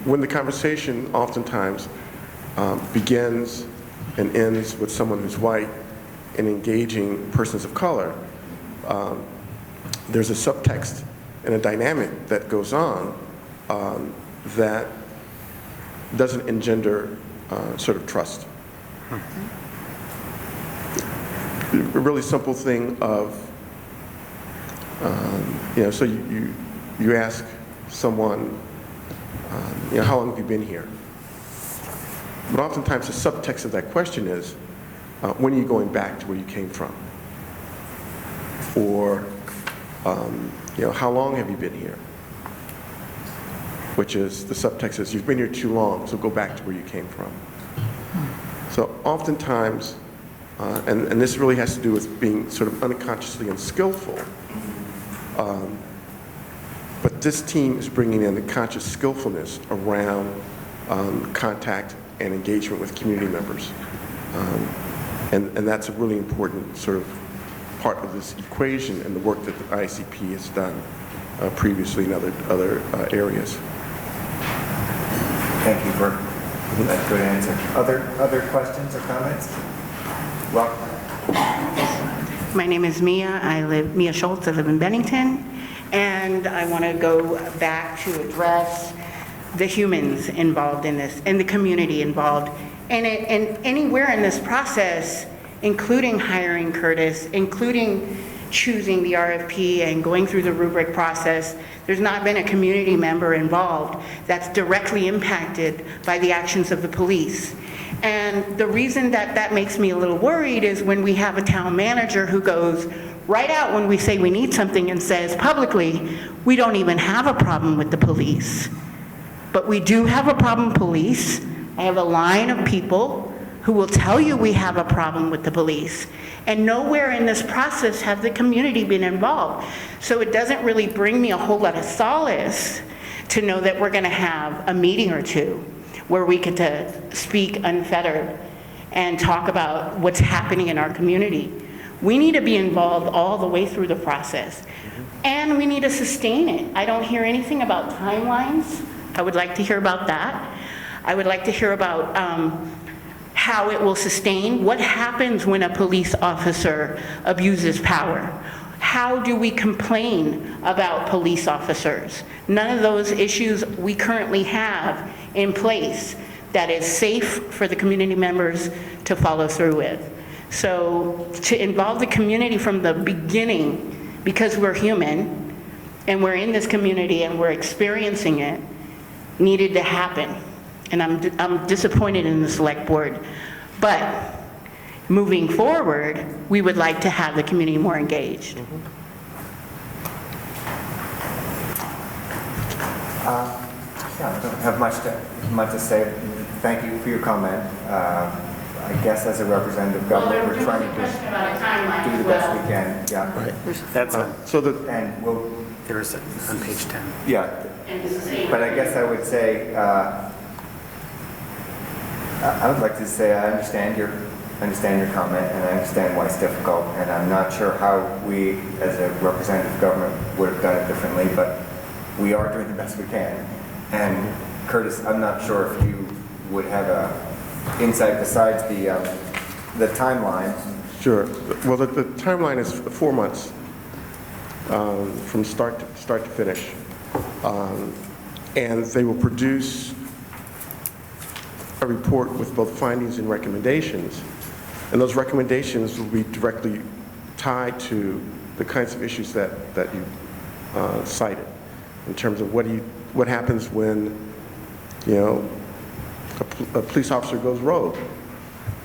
when the conversation oftentimes begins and ends with someone who's white and engaging persons of color, there's a subtext and a dynamic that goes on that doesn't engender sort of trust. A really simple thing of, so you ask someone, how long have you been here? But oftentimes the subtext of that question is, when are you going back to where you came from? Or, how long have you been here? Which is, the subtext is, you've been here too long, so go back to where you came from. So oftentimes, and this really has to do with being sort of unconsciously unskillful, but this team is bringing in the conscious skillfulness around contact and engagement with community members. And that's a really important sort of part of this equation and the work that the ICP has done previously in other areas. Thank you for that good answer. Other questions or comments? Welcome. My name is Mia Schultz. I live in Bennington. And I want to go back to address the humans involved in this and the community involved. And anywhere in this process, including hiring Curtis, including choosing the RFP and going through the rubric process, there's not been a community member involved that's directly impacted by the actions of the police. And the reason that makes me a little worried is when we have a town manager who goes right out when we say we need something and says publicly, we don't even have a problem with the police. But we do have a problem, police. I have a line of people who will tell you we have a problem with the police. And nowhere in this process has the community been involved. So it doesn't really bring me a whole lot of solace to know that we're gonna have a meeting or two where we get to speak unfettered and talk about what's happening in our community. We need to be involved all the way through the process. And we need to sustain it. I don't hear anything about timelines. I would like to hear about that. I would like to hear about how it will sustain. What happens when a police officer abuses power? How do we complain about police officers? None of those issues we currently have in place that is safe for the community members to follow through with. So to involve the community from the beginning, because we're human and we're in this community and we're experiencing it, needed to happen. And I'm disappointed in the select board. But moving forward, we would like to have the community more engaged. Yeah, I don't have much to say. Thank you for your comment. I guess as a representative government, we're trying to do the best we can. Yeah. Right. That's and we'll. There is on page 10. Yeah. But I guess I would say, I would like to say I understand your comment, and I understand why it's difficult, and I'm not sure how we, as a representative government, would have done it differently, but we are doing the best we can. And Curtis, I'm not sure if you would have a insight besides the timeline. Sure. Well, the timeline is 4 months from start to finish. And they will produce a report with both findings and recommendations. And those recommendations will be directly tied to the kinds of issues that you cited, in terms of what happens when, you know, a police officer goes rogue.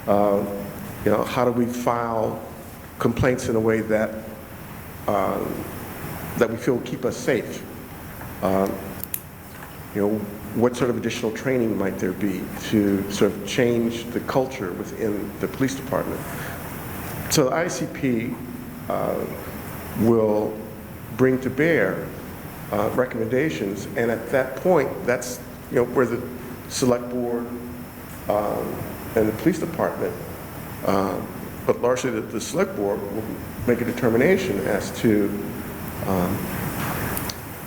You know, how do we file complaints in a way that that we feel will keep us safe? You know, what sort of additional training might there be to sort of change the culture within the police department? So the ICP will bring to bear recommendations, and at that point, that's, you know, where the select board and the police department, but largely the select board, will make a determination as to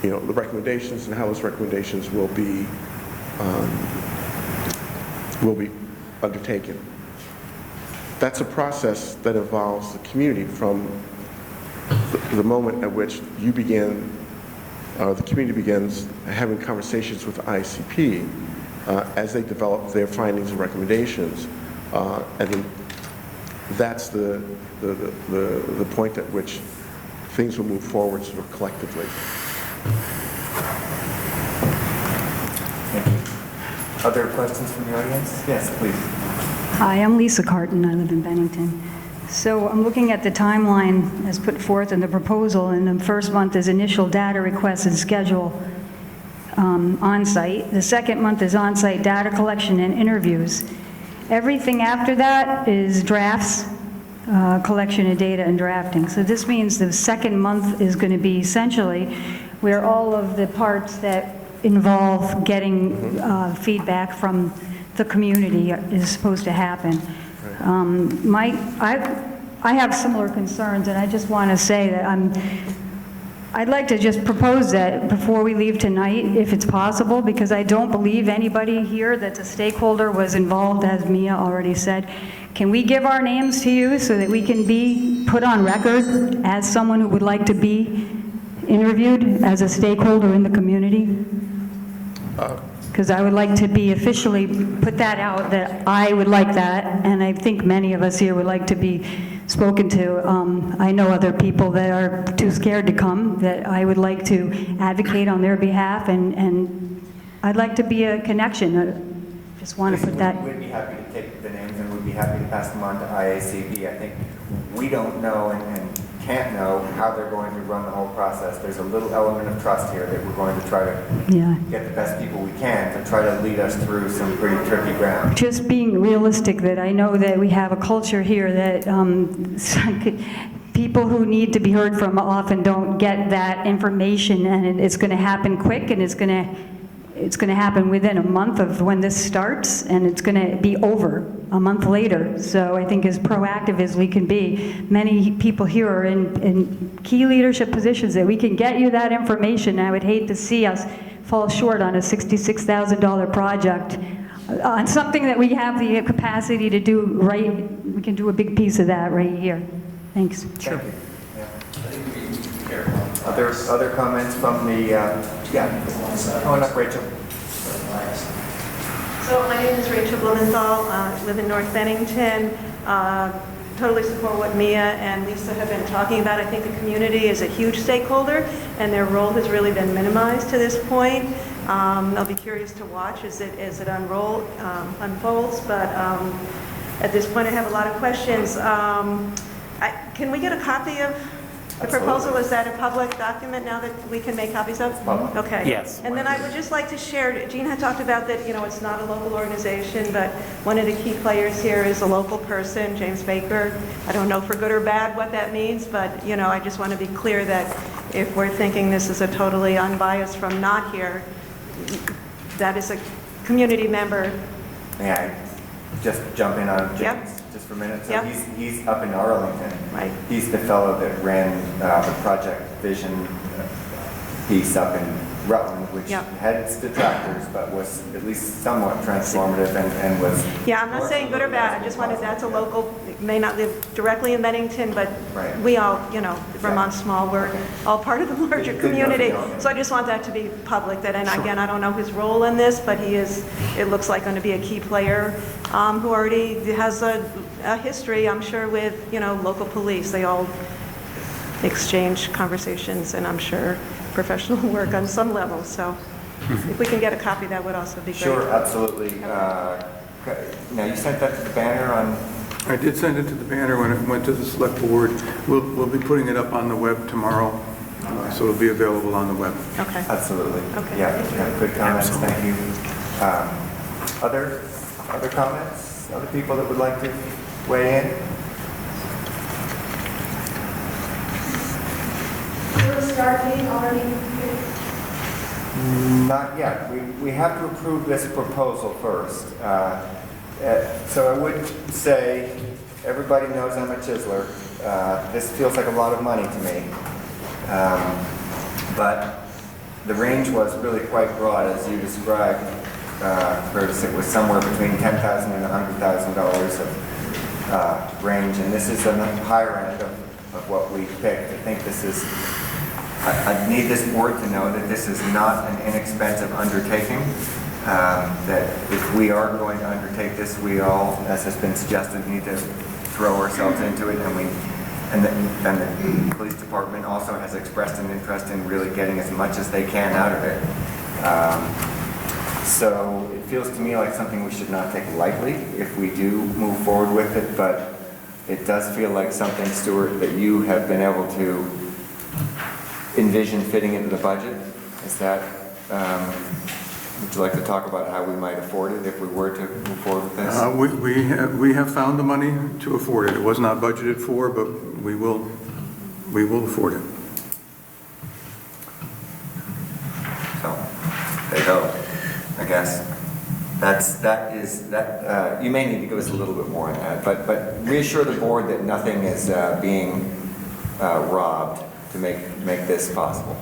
you know, the recommendations and how those recommendations will be undertaken. That's a process that involves the community from the moment at which you begin, the community begins having conversations with the ICP as they develop their findings and recommendations, and then that's the point at which things will move forward sort of collectively. Thank you. Other questions from the audience? Yes, please. Hi, I'm Lisa Carton. I live in Bennington. So I'm looking at the timeline as put forth in the proposal, and the first month is initial data requests and schedule on-site. The second month is on-site data collection and interviews. Everything after that is drafts, collection of data and drafting. So this means the second month is going to be essentially where all of the parts that involve getting feedback from the community is supposed to happen. I have similar concerns, and I just want to say that I'd like to just propose that before we leave tonight, if it's possible, because I don't believe anybody here that's a stakeholder was involved, as Mia already said. Can we give our names to you so that we can be put on record as someone who would like to be interviewed as a stakeholder in the community? Because I would like to be officially put that out, that I would like that, and I think many of us here would like to be spoken to. I know other people that are too scared to come, that I would like to advocate on their behalf, and I'd like to be a connection. Just want to put that. We'd be happy to take the names, and we'd be happy to pass them on to IACB. I think we don't know and can't know how they're going to run the whole process. There's a little element of trust here that we're going to try to get the best people we can to try to lead us through some pretty tricky ground. Just being realistic, that I know that we have a culture here that people who need to be heard from often don't get that information, and it's going to happen quick, and it's going to happen within a month of when this starts, and it's going to be over a month later. So I think as proactive as we can be, many people here are in key leadership positions that we can get you that information. I would hate to see us fall short on a $66,000 project on something that we have the capacity to do right. We can do a big piece of that right here. Thanks. Sure. Other comments from the, coming up, Rachel. So my name is Rachel Blumenthal, live in North Bennington. Totally support what Mia and Lisa have been talking about. I think the community is a huge stakeholder, and their role has really been minimized to this point. I'll be curious to watch as it unfolds, but At this point, I have a lot of questions. Can we get a copy of the proposal? Is that a public document now that we can make copies of? Public. Okay. Yes. And then I would just like to share, Gene had talked about that, it's not a local organization, but one of the key players here is a local person, James Baker. I don't know for good or bad what that means, but, I just want to be clear that if we're thinking this is a totally unbiased from not here, that is a community member. May I just jump in on James Yep. just for a minute? So Yep. he's up in Arlington. Right. He's the fellow that ran the Project Vision piece up in Rutland, which Yep. had its detractors, but was at least somewhat transformative and was... Yeah, I'm not saying good or bad, I just wanted, that's a local, may not live directly in Bennington, but Right. we all, Vermont's small, we're all part of the larger community. So I just want that to be public, that, and again, I don't know his role in this, but he is, it looks like going to be a key player who already has a history, I'm sure, with, local police. They all exchange conversations, and I'm sure professional work on some level. So if we can get a copy, that would also be great. Sure, absolutely. Now, you sent that to the banner on... I did send it to the banner when it went to the select board. We'll be putting it up on the web tomorrow, so it'll be available on the web. Okay. Absolutely. Okay. Yeah, good comments, thank you. Other comments? Other people that would like to weigh in? Start meeting already? Not yet. We have to approve this proposal first. So I would say, everybody knows I'm a chiseler. This feels like a lot of money to me. But the range was really quite broad, as you described, Curtis. It was somewhere between $10,000 and $100,000 of range, and this is on the higher end of what we picked. I think this is... I need this board to know that this is not an inexpensive undertaking, that if we are going to undertake this, we all, as has been suggested, need to throw ourselves into it, and the police department also has expressed an interest in really getting as much as they can out of it. So it feels to me like something we should not take lightly if we do move forward with it, but it does feel like something, Stuart, that you have been able to envision fitting into the budget. Is that, would you like to talk about how we might afford it if we were to move forward with this? We have found the money to afford it. It was not budgeted for, but we will afford it. So, there you go. I guess you may need to give us a little bit more on that, but reassure the board that nothing is being robbed to make this possible.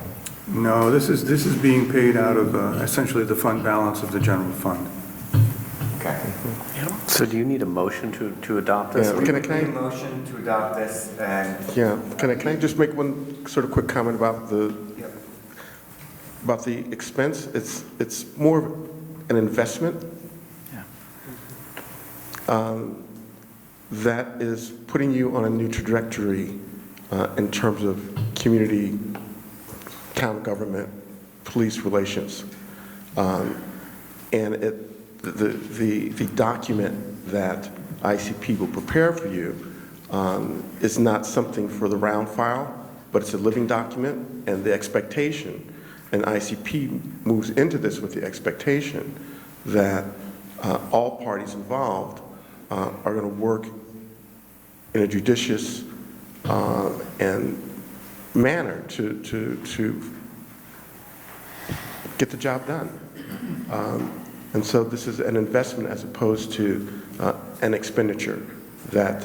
No, this is being paid out of essentially the fund balance of the general fund. Okay. So do you need a motion to adopt this? Yeah, can I- Need a motion to adopt this, and Yeah, can I just make one sort of quick comment about the expense? It's more an investment that is putting you on a new trajectory in terms of community, town government, police relations. And the document that ICP will prepare for you is not something for the round file, but it's a living document, and the expectation, and ICP moves into this with the expectation that all parties involved are going to work in a judicious and manner to get the job done. And so this is an investment as opposed to an expenditure that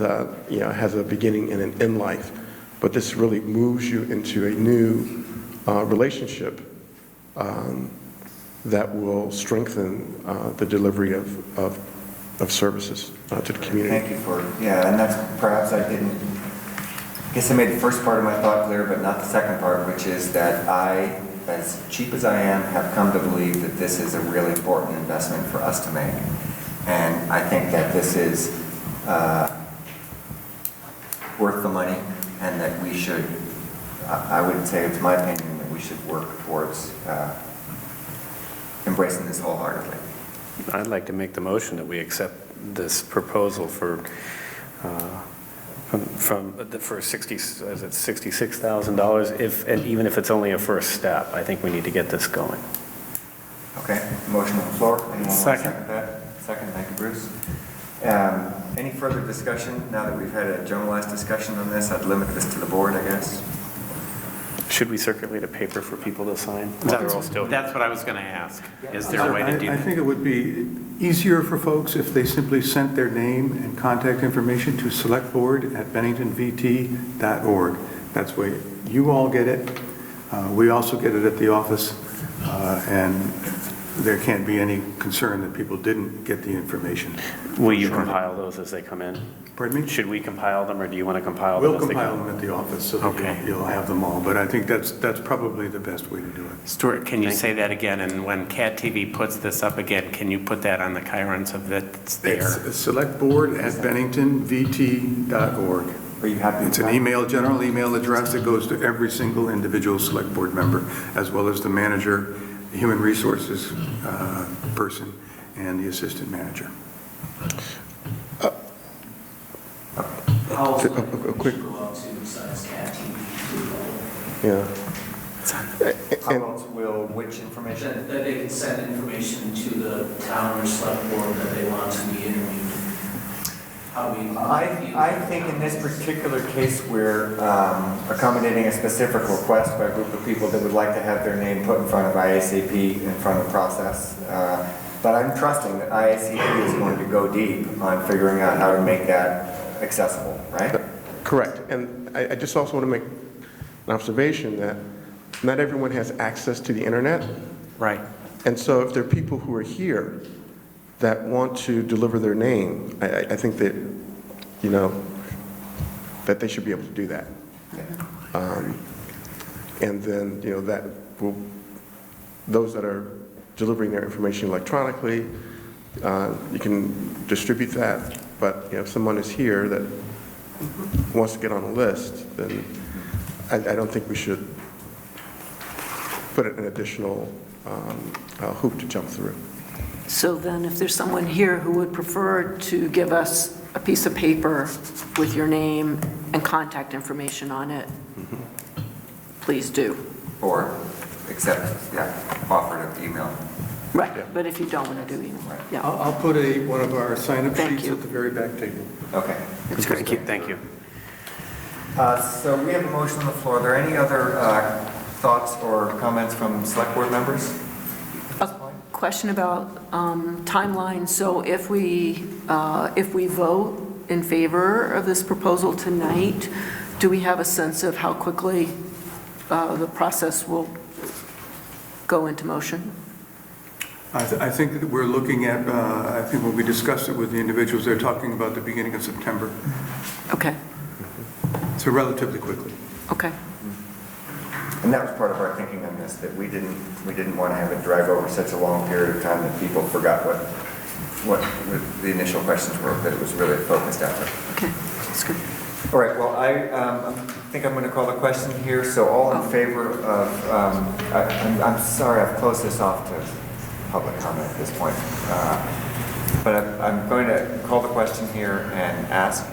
has a beginning and an end life. But this really moves you into a new relationship that will strengthen the delivery of services to the community. thank you for, and that's perhaps I guess I made the first part of my thought clear, but not the second part, which is that I, as cheap as I am, have come to believe that this is a really important investment for us to make. And I think that this is worth the money, and that we should, I would say, it's my opinion, that we should work towards embracing this wholeheartedly. I'd like to make the motion that we accept this proposal for, for 60, is it $66,000? And even if it's only a first step, I think we need to get this going. Okay, motion on the floor. Anyone want to Second. second that? Second, thank you, Bruce. Any further discussion? Now that we've had a generalized discussion on this, I'd limit this to the board, I guess. Should we circulate a paper for people to sign? They're all still here. That's what I was going to ask. Is there a way to do I that? think it would be easier for folks if they simply sent their name and contact information to selectboard@benningtonvt.org. That's where you all get it. We also get it at the office, and there can't be any concern that people didn't get the information. Will you compile those as they come in? Pardon me? Should we compile them, or do you want to compile them? We'll as they compile come? them at the office so that Okay. you'll have them all, but I think that's probably the best way to do it. Stuart, can you say that again? And when CAT TV puts this up again, can you put that on the chirons of that's there? It's selectboard@benningtonvt.org. Are you happy with It's an that? general email address that goes to every single individual select board member, as well as the manager, the human resources person, and the assistant manager. A quick, yeah. How else will which information? That they can send information to the town or select board that they want to be interviewed. I think in this particular case, we're accommodating a specific request by a group of people that would like to have their name put in front of IACP in front of the process. But I'm trusting that IACP is going to go deep on figuring out how to make that accessible, right? Correct. And I just also want to make an observation that not everyone has access to the internet. Right. And so if there are people who are here that want to deliver their name, I think that, that they should be able to do that. And then, that will, those that are delivering their information electronically, you can distribute that. But if someone is here that wants to get on a list, then I don't think we should put an additional hoop to jump through. So then if there's someone here who would prefer to give us a piece of paper with your name and contact information on it, please do. Or accept, offer to email. Right, but if you don't want to do email, yeah. I'll put one of our sign-up Thank sheets you. at the very back table. Okay. That's great. Thank you. So we have a motion on the floor. Are there any other thoughts or comments from select board members? Question about timeline. So if we vote in favor of this proposal tonight, do we have a sense of how quickly the process will go into motion? I think that we're looking at, I think when we discussed it with the individuals, they're talking about the beginning of September. Okay, So relatively quickly. okay. And that was part of our thinking on this, that we didn't want to have it drag over such a long period of time that people forgot what the initial questions were, that it was really a focused effort. Okay, that's good. All right, well, I think I'm going to call the question here. So all in favor of, I'm sorry, I've closed this off to public comment at this point. But I'm going to call the question here and ask,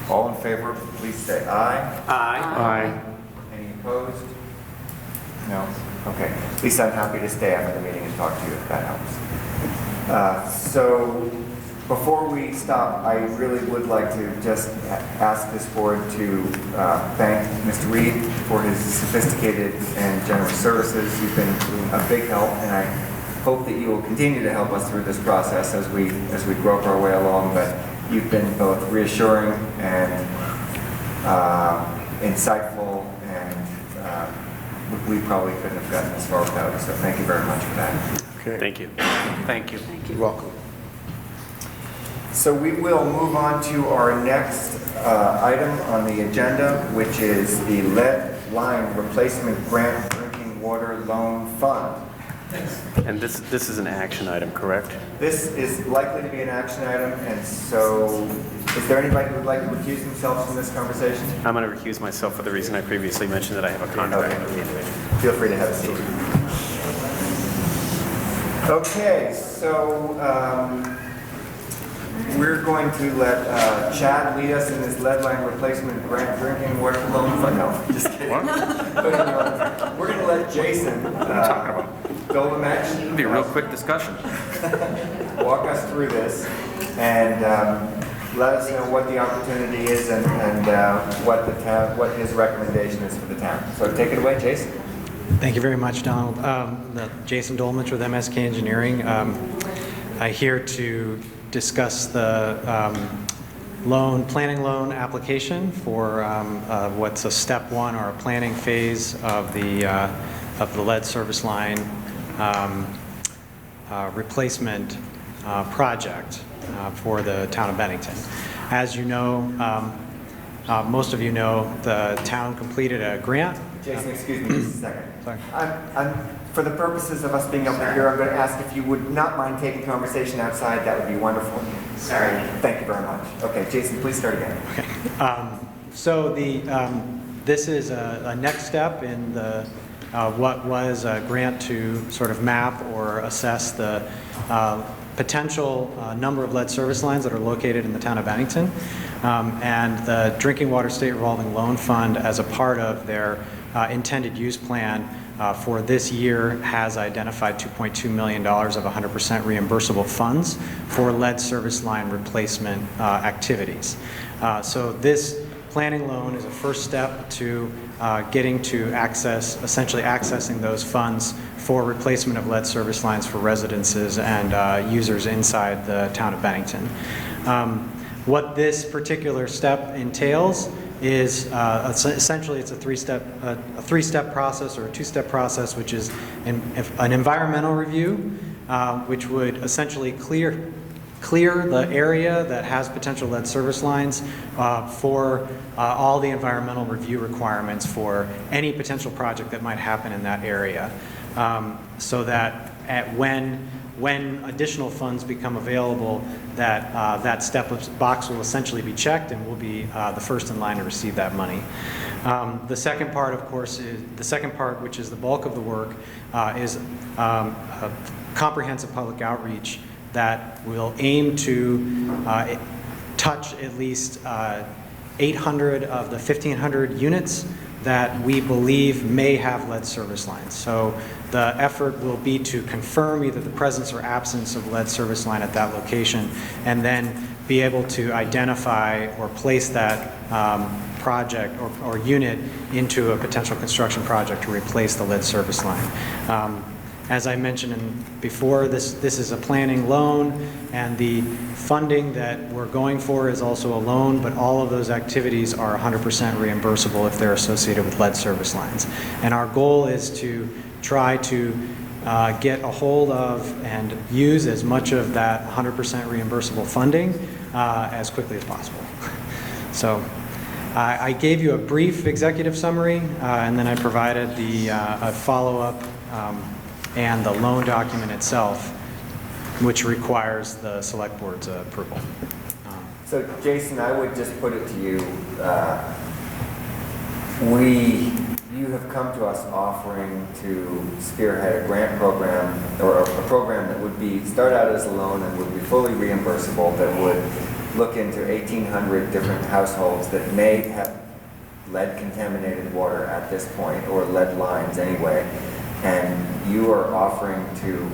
all in favor, please say aye. Aye. Any opposed? No? Okay. At least I'm happy to stay after the meeting and talk to you if that helps. So before we stop, I really would like to just ask this board to thank Mr. Reed for his sophisticated and generous services. You've been a big help, and I hope that you will continue to help us through this process as we grope our way along. But you've been both reassuring and insightful, and we probably couldn't have gotten this far without you. So thank you very much for that. Okay. Thank you. Thank you. You're welcome. So we will move on to our next item on the agenda, which is the lead line replacement grant drinking water loan fund. And this is an action item, correct? This is likely to be an action item, and so is there anybody who would like to recuse themselves from this conversation? I'm going to recuse myself for the reason I previously mentioned, that I have a contract with the individual. Feel free to have a seat. Okay, so we're going to let Chad lead us in this lead line replacement grant drinking water loan fund. No, just kidding. But, we're going to let Jason fill the match. It'll be a real quick discussion. Walk us through this and let us know what the opportunity is and what the town, what his recommendation is for the town. So take it away, Jason. Thank you very much, Donald. Jason Dolmich with MSK Engineering. I'm here to discuss the planning loan application for what's a step one or a planning phase of the lead service line replacement project for the town of Bennington. As you know, most of you know, the town completed a grant. Jason, excuse me just a second. Sorry. For the purposes of us being able to hear, I'm going to ask if you would not mind taking conversation outside. That would be wonderful. Sorry. Thank you very much. Okay, Jason, please start again. Okay. So this is a next step in the what was a grant to sort of map or assess the potential number of lead service lines that are located in the town of Bennington, and the Drinking Water State Revolving Loan Fund, as a part of their intended use plan for this year, has identified $2.2 million of 100% reimbursable funds for lead service line replacement activities. So this planning loan is a first step to getting to essentially accessing those funds for replacement of lead service lines for residences and users inside the town of Bennington. What this particular step entails is essentially it's a three-step process or a two-step process, which is an environmental review, which would essentially clear the area that has potential lead service lines for all the environmental review requirements for any potential project that might happen in that area, so that when additional funds become available, that step box will essentially be checked and we'll be the first in line to receive that money. The second part, of course, which is the bulk of the work, is a comprehensive public outreach that will aim to touch at least 800 of the 1,500 units that we believe may have lead service lines. So the effort will be to confirm either the presence or absence of lead service line at that location, and then be able to identify or place that project or unit into a potential construction project to replace the lead service line. As I mentioned before, this is a planning loan, and the funding that we're going for is also a loan, but all of those activities are 100% reimbursable if they're associated with lead service lines. And our goal is to try to get a hold of and use as much of that 100% reimbursable funding as quickly as possible. So I gave you a brief executive summary, and then I provided a follow-up and the loan document itself, which requires the select board's approval. So Jason, I would just put it to you, you have come to us offering to spearhead a grant program, or a program that would start out as a loan and would be fully reimbursable, that would look into 1,800 different households that may have lead contaminated water at this point, or lead lines anyway. And you are offering to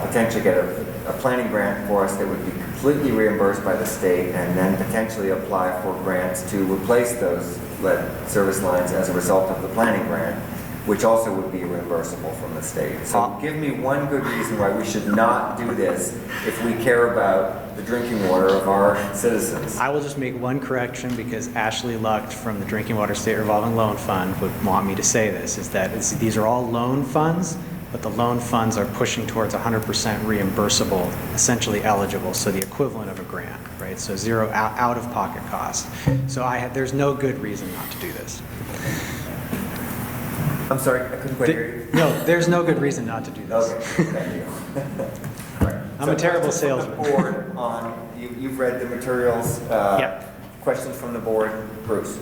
potentially get a planning grant for us that would be completely reimbursed by the state, and then potentially apply for grants to replace those lead service lines as a result of the planning grant, which also would be reimbursable from the state. So give me one good reason why we should not do this if we care about the drinking water of our citizens. I will just make one correction, because Ashley Lucht from the Drinking Water State Revolving Loan Fund would want me to say this, is that these are all loan funds, but the loan funds are pushing towards 100% reimbursable, essentially eligible, so the equivalent of a grant, right? So zero out-of-pocket cost. So there's no good reason not to do this. I'm sorry, I couldn't quite hear you. No, there's no good reason not to do this. Okay, thank you. I'm a terrible salesman. Board you've read the materials. Questions from the board, Bruce?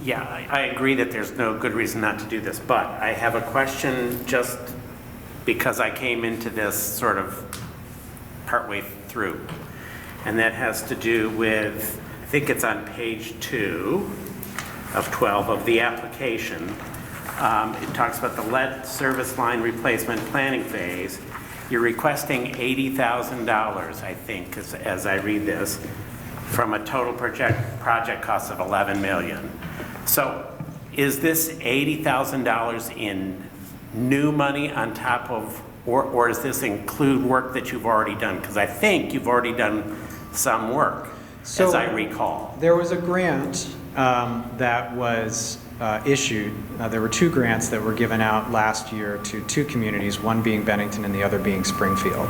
Yeah, I agree that there's no good reason not to do this, but I have a question, just because I came into this sort of partway through. And that has to do with, I think it's on page 2 of 12 of the application. It talks about the lead service line replacement planning phase. You're requesting $80,000, I think, as I read this, from a total project cost of $11 million. So is this $80,000 in new money on top of, or does this include work that you've already done? Because I think you've already done some work, as I recall. There was a grant that was issued. There were 2 grants that were given out last year to 2 communities, one being Bennington and the other being Springfield.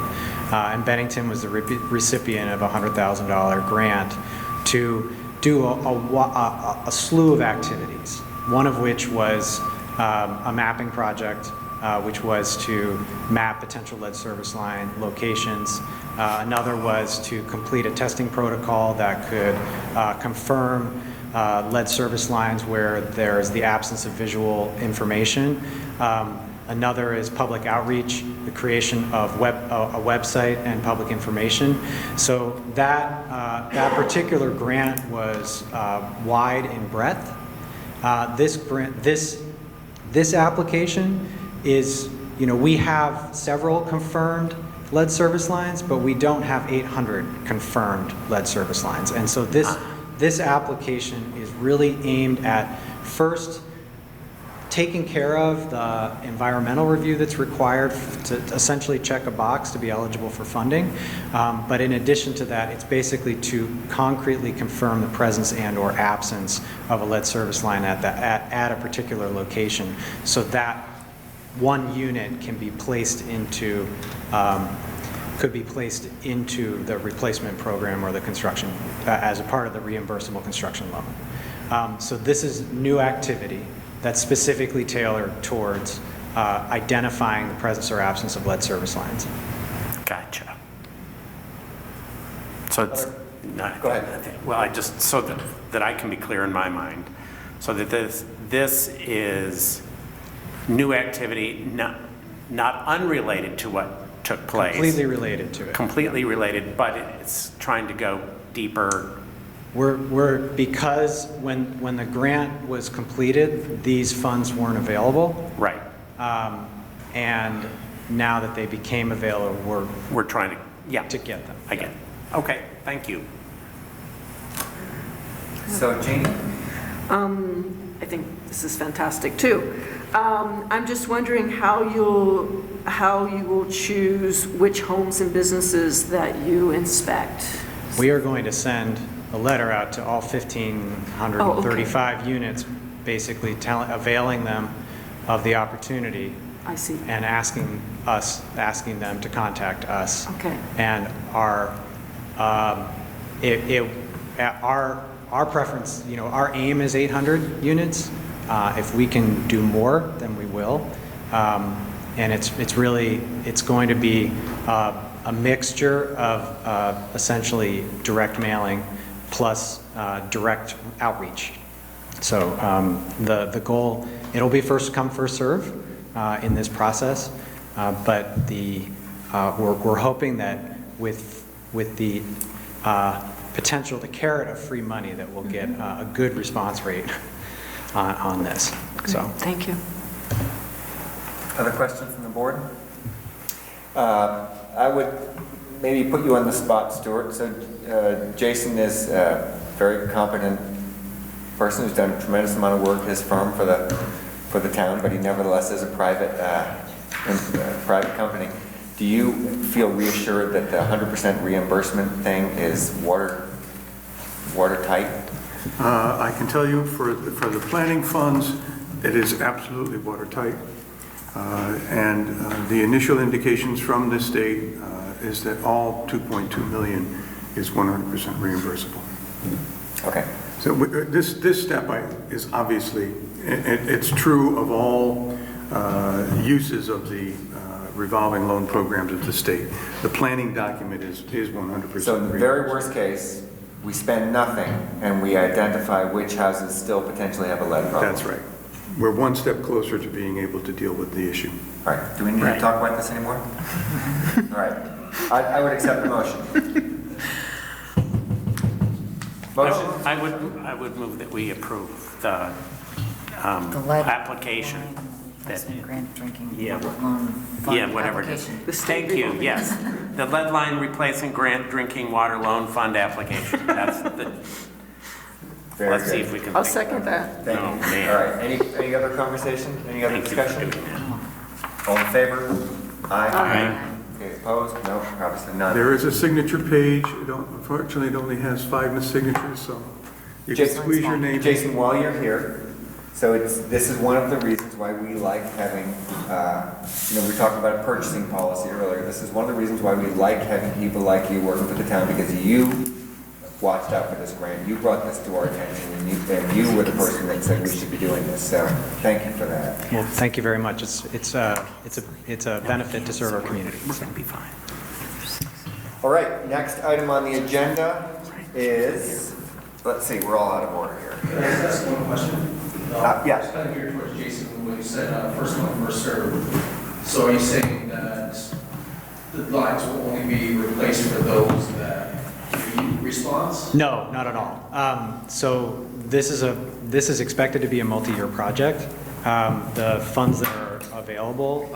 And Bennington was the recipient of a $100,000 grant to do a slew of activities, one of which was a mapping project, which was to map potential lead service line locations. Another was to complete a testing protocol that could confirm lead service lines where there's the absence of visual information. Another is public outreach, the creation of a website and public information. So that particular grant was wide in breadth. This application is, we have several confirmed lead service lines, but we don't have 800 confirmed lead service lines. And so this application is really aimed at first taking care of the environmental review that's required to essentially check a box to be eligible for funding. But in addition to that, it's basically to concretely confirm the presence and or absence of a lead service line at a particular location, so that one unit can be placed into could be placed into the replacement program or the construction as a part of the reimbursable construction loan. So this is new activity that's specifically tailored towards identifying the presence or absence of lead service lines. Gotcha. So it's not, Go ahead. Well, so that I can be clear in my mind, so that this is new activity, not unrelated to what took place. Completely related to it. Completely related, but it's trying to go deeper. Because when the grant was completed, these funds weren't available. Right. And now that they became available, we're trying to get them. I get it. Okay, thank you. So Jeannie? I think this is fantastic too. I'm just wondering how you will choose which homes and businesses that you inspect. We are going to send a letter out to all 1,535 units, basically availing them of the opportunity. I see. And asking them to contact us. Okay. And our preference, our aim is 800 units. If we can do more, then we will. And it's going to be a mixture of essentially direct mailing plus direct outreach. So the goal, it'll be first come, first serve in this process, but we're hoping that with the potential, the carrot of free money, that we'll get a good response rate on this. So thank you. Other questions from the board? I would maybe put you on the spot, Stuart. So Jason is a very competent person who's done a tremendous amount of work at his firm for the town, but he nevertheless is a private company. Do you feel reassured that the 100% reimbursement thing is watertight? I can tell you for the planning funds, it is absolutely watertight. And the initial indications from the state is that all 2.2 million is 100% reimbursable. Okay. So this step is obviously, it's true of all uses of the revolving loan programs of the state. The planning document is 100%. So in the very worst case, we spend nothing and we identify which houses still potentially have a lead problem. That's right. We're one step closer to being able to deal with the issue. All right. Do we need to talk about this anymore? All right. I would accept the motion. Motion? I would move that we approve the lead application. Grant drinking. Yeah. Loan fund Yeah, whatever it is. application. Thank you, yes. The lead line replacing grant drinking water loan fund application. That's the, Very let's see good. if we can. I'll think second of it. that. Thank Oh, you. man. All right, any other conversation? Any other Thank you for discussion? doing that. All in favor? Aye. Aye. Okay, opposed? No, obviously none. There is a signature page. Unfortunately, it only has 5 signatures, so you can squeeze your name. Jason, while you're here, so this is one of the reasons why we like having, we talked about purchasing policy earlier. This is one of the reasons why we like having people like you working for the town, because you watched out for this grant. You brought this to our attention, and you were the person that said we should be doing this. So thank you for that. Well, thank you very much. It's a benefit to serve our community. We're going to be fine. All right, next item on the agenda is, let's see, we're all out of order here. Can I ask one question? Yeah. I was kind of geared towards Jason when you said first come, first served. So are you saying that the lines will only be replaced for those that need response? No, not at all. So this is expected to be a multi-year project. The funds that are available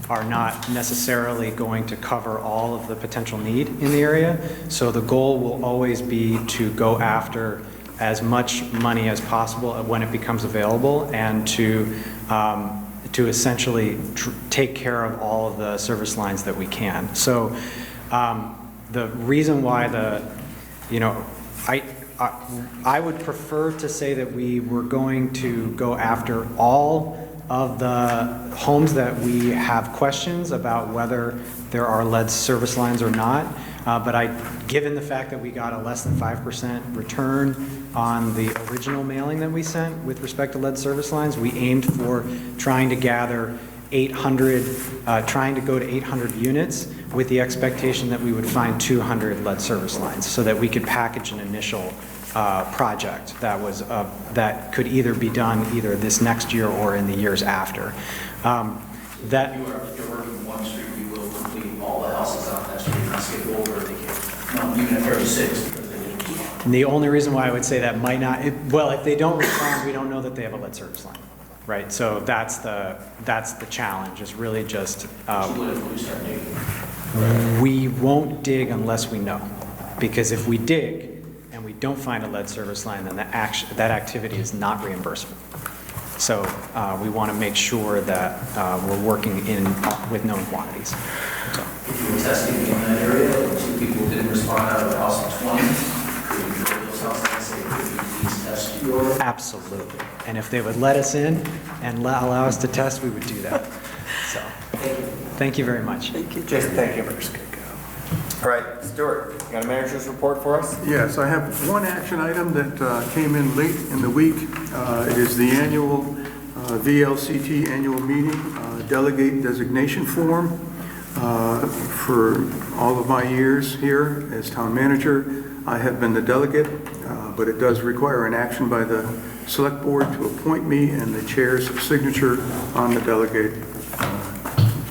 are not necessarily going to cover all of the potential need in the area. So the goal will always be to go after as much money as possible when it becomes available, and to essentially take care of all of the service lines that we can. So the reason why I would prefer to say that we were going to go after all of the homes that we have questions about whether there are lead service lines or not. But given the fact that we got a less than 5% return on the original mailing that we sent with respect to lead service lines, we aimed for trying to gather 800, trying to go to 800 units with the expectation that we would find 200 lead service lines, so that we could package an initial project that could either be done either this next year or in the years after. If you're working one street, you will complete all the houses on that street, not skip over even at 36 because they didn't respond. And the only reason why I would say that might not, if they don't respond, we don't know that they have a lead service line, right? So that's the challenge, is really just, we won't dig unless we know. Because if we dig and we don't find a lead service line, then that activity is not reimbursable. So we want to make sure that we're working with known quantities. So. If you were testing in that area, and 2 people didn't respond out of the house of 20, could you go to those houses and say, could you please test your? Absolutely. And if they would let us in and allow us to test, we would do that. So, thank you very much. Thank you. Jason, thank you. All right, Stuart, you got a manager's report for us? Yes, I have one action item that came in late in the week. It is the annual VLCT annual meeting delegate designation form. For all of my years here as town manager, I have been the delegate, but it does require an action by the select board to appoint me and the chair's signature on the delegate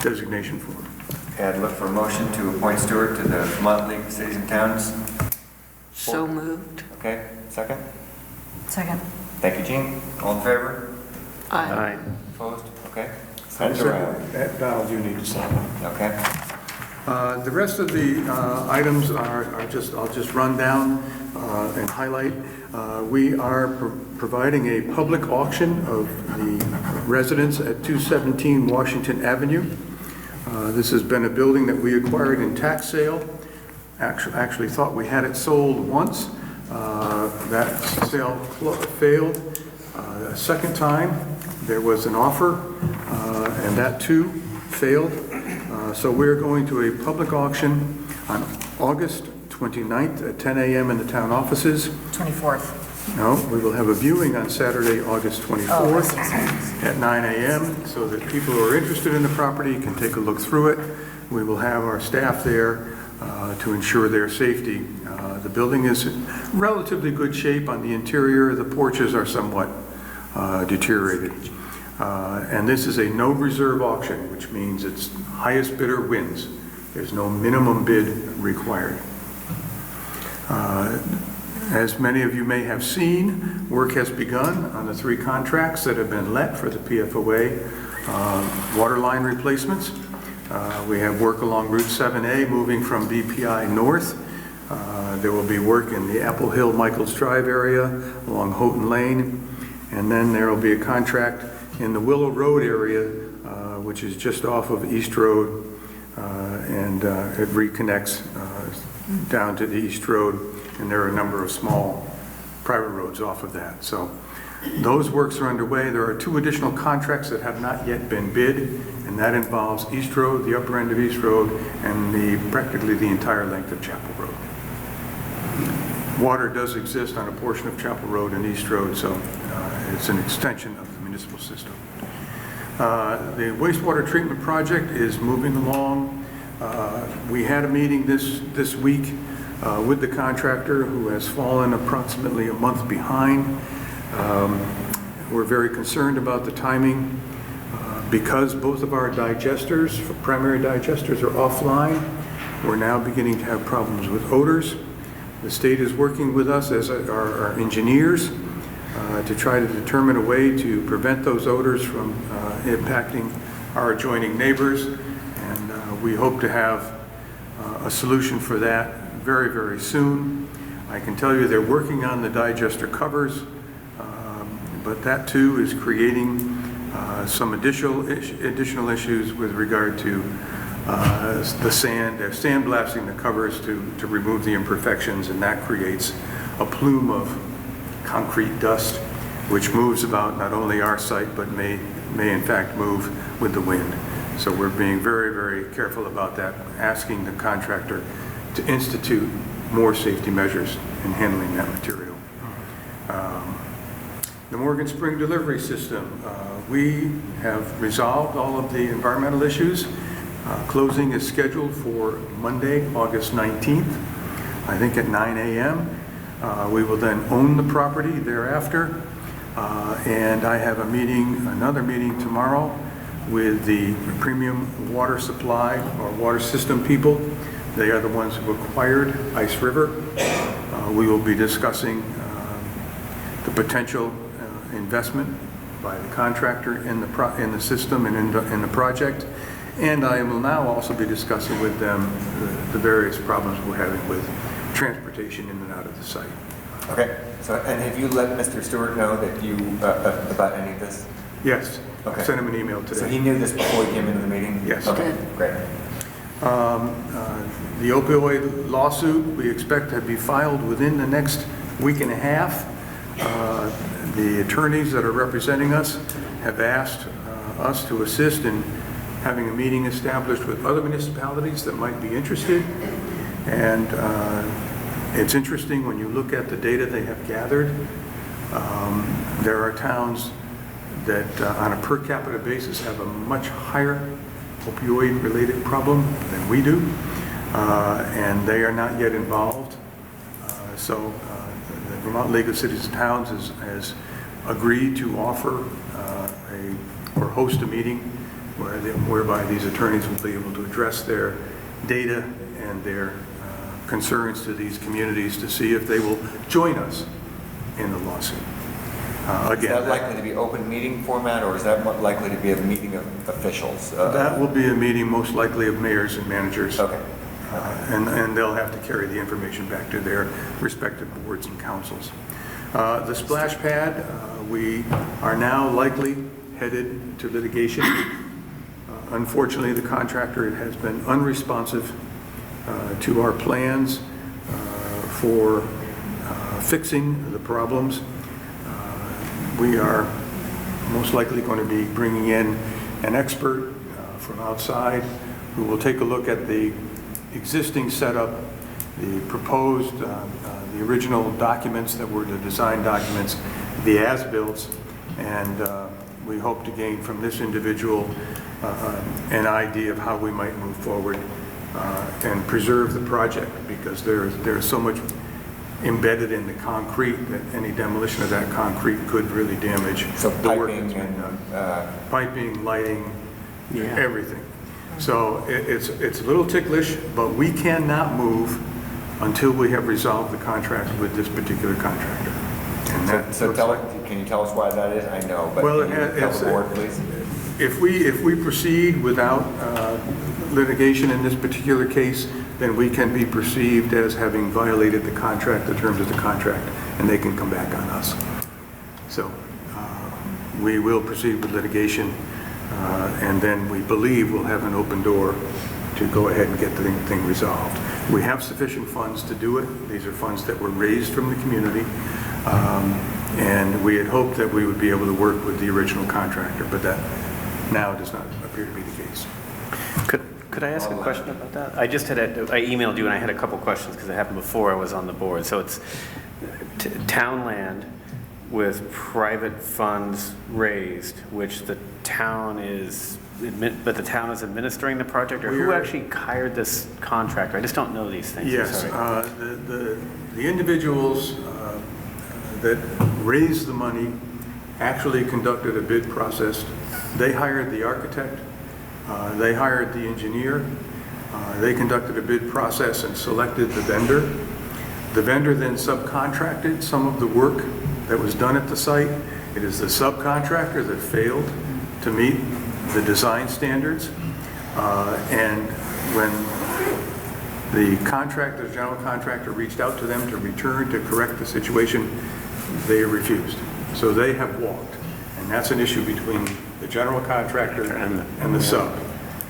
designation form. Okay, I'd look for a motion to appoint Stuart to the Vermont League of Cities and Towns. So moved. Okay, second? Second. Thank you, Jean. All in favor? Aye. Opposed? Okay. Send it around. Donald, you need to sign. Okay. The rest of the items are I'll just run down and highlight. We are providing a public auction of the residents at 217 Washington Avenue. This has been a building that we acquired in tax sale. Actually thought we had it sold once. That sale failed. A second time, there was an offer, and that too failed. So we're going to a public auction on August 29th at 10 a.m. in the town offices. 24th. No, we will have a viewing on Saturday, August 24th at 9 a.m. so that people who are interested in the property can take a look through it. We will have our staff there to ensure their safety. The building is in relatively good shape on the interior. The porches are somewhat deteriorated. And this is a no reserve auction, which means it's highest bidder wins. There's no minimum bid required. As many of you may have seen, work has begun on the 3 contracts that have been let for the PFOA water line replacements. We have work along Route 7A moving from BPI north. There will be work in the Apple Hill Michaels Drive area along Houghton Lane. And then there will be a contract in the Willow Road area, which is just off of East Road, and it reconnects down to the East Road, and there are a number of small private roads off of that. So those works are underway. There are 2 additional contracts that have not yet been bid, and that involves East Road, the upper end of East Road, and practically the entire length of Chapel Road. Water does exist on a portion of Chapel Road and East Road, so it's an extension of the municipal system. The wastewater treatment project is moving along. We had a meeting this week with the contractor, who has fallen approximately a month behind. We're very concerned about the timing because both of our digesters, primary digesters, are offline. We're now beginning to have problems with odors. The state is working with us, as our engineers, to try to determine a way to prevent those odors from impacting our adjoining neighbors. And we hope to have a solution for that very, very soon. I can tell you they're working on the digester covers, but that too is creating some additional issues with regard to the sand. They're sandblasting the covers to remove the imperfections, and that creates a plume of concrete dust, which moves about not only our site, but may in fact move with the wind. So we're being very, very careful about that, asking the contractor to institute more safety measures in handling that material. The Morgan Spring delivery system, we have resolved all of the environmental issues. Closing is scheduled for Monday, August 19th, I think at 9 a.m. We will then own the property thereafter. And I have another meeting tomorrow with the premium water supply or water system people. They are the ones who acquired Ice River. We will be discussing the potential investment by the contractor in the system and in the project. And I will now also be discussing with them the various problems we're having with transportation in and out of the site. Okay. So, and have you let Mr. Stewart know that you about any of this? Yes. Okay. I sent him an email today. So he knew this before he came into the meeting? Yes. Okay, great. The opioid lawsuit, we expect to be filed within the next week and a half. The attorneys that are representing us have asked us to assist in having a meeting established with other municipalities that might be interested. And it's interesting when you look at the data they have gathered. There are towns that on a per capita basis have a much higher opioid-related problem than we do, and they are not yet involved. So the Vermont League of Cities and Towns has agreed to offer or host a meeting whereby these attorneys will be able to address their data and their concerns to these communities to see if they will join us in the lawsuit. Again, is that likely to be open meeting format, or is that likely to be a meeting of officials? That will be a meeting most likely of mayors and managers. Okay. And they'll have to carry the information back to their respective boards and councils. The splash pad, we are now likely headed to litigation. Unfortunately, the contractor has been unresponsive to our plans for fixing the problems. We are most likely going to be bringing in an expert from outside who will take a look at the existing setup, the proposed, the original documents that were the design documents, the as-builts, and we hope to gain from this individual an idea of how we might move forward and preserve the project, because there's so much embedded in the concrete that any demolition of that concrete could really damage the work that's been done. Piping, lighting, everything. So it's a little ticklish, but we cannot move until we have resolved the contract with this particular contractor. And that- So can you tell us why that is? I know, but Well, can you tell the board, please? If we proceed without litigation in this particular case, then we can be perceived as having violated the contract, the terms of the contract, and they can come back on us. So we will proceed with litigation, and then we believe we'll have an open door to go ahead and get the thing resolved. We have sufficient funds to do it. These are funds that were raised from the community, and we had hoped that we would be able to work with the original contractor, but that now does not appear to be the case. Could I ask a question about that? I emailed you and I had a couple questions because it happened before I was on the board. So it's town land with private funds raised, which the town is, but the town is administering the project, or who actually hired this contractor? I just don't know these things. I'm Yes, sorry. the individuals that raised the money actually conducted a bid process. They hired the architect, they hired the engineer, they conducted a bid process and selected the vendor. The vendor then subcontracted some of the work that was done at the site. It is the subcontractor that failed to meet the design standards. And when the contractor, the general contractor, reached out to them to return to correct the situation, they refused. So they have walked. And that's an issue between the general contractor and the sub.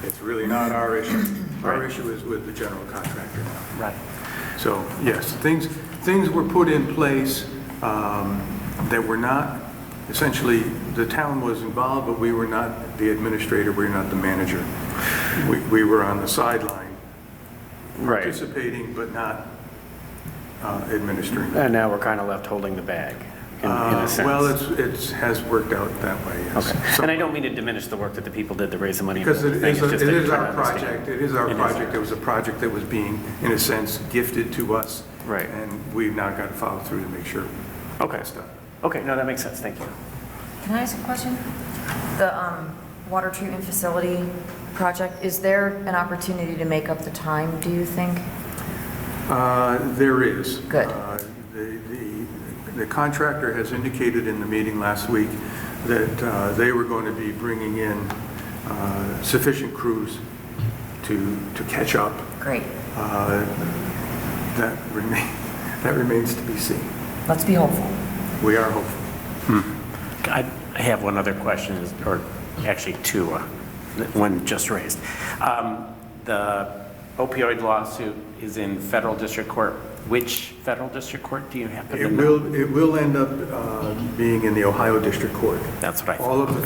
It's really not our issue. Our issue is with the general contractor now. Right. So, yes, things were put in place that were not, essentially, the town was involved, but we were not the administrator, we were not the manager. We were on the sideline, participating, but not administering. And now we're kind of left holding the bag, in a sense. Well, it has worked out that way, yes. Okay. And I don't mean to diminish the work that the people did to raise the money. Because it It's just that is trying our to understand. project, it is our project. It was a project that was being, in a sense, gifted to us. Right. And we've now got to follow through to make sure that's done. Okay, no, that makes sense, thank you. Can I ask a question? The water treatment facility project, is there an opportunity to make up the time, do you think? There is. Good. The contractor has indicated in the meeting last week that they were going to be bringing in sufficient crews to catch up. Great. That remains to be seen. Let's be hopeful. We are hopeful. I have one other question, or actually two, one just raised. The opioid lawsuit is in federal district court. Which federal district court do you happen to know? It will end up being in the Ohio District Court. That's what I thought. All of the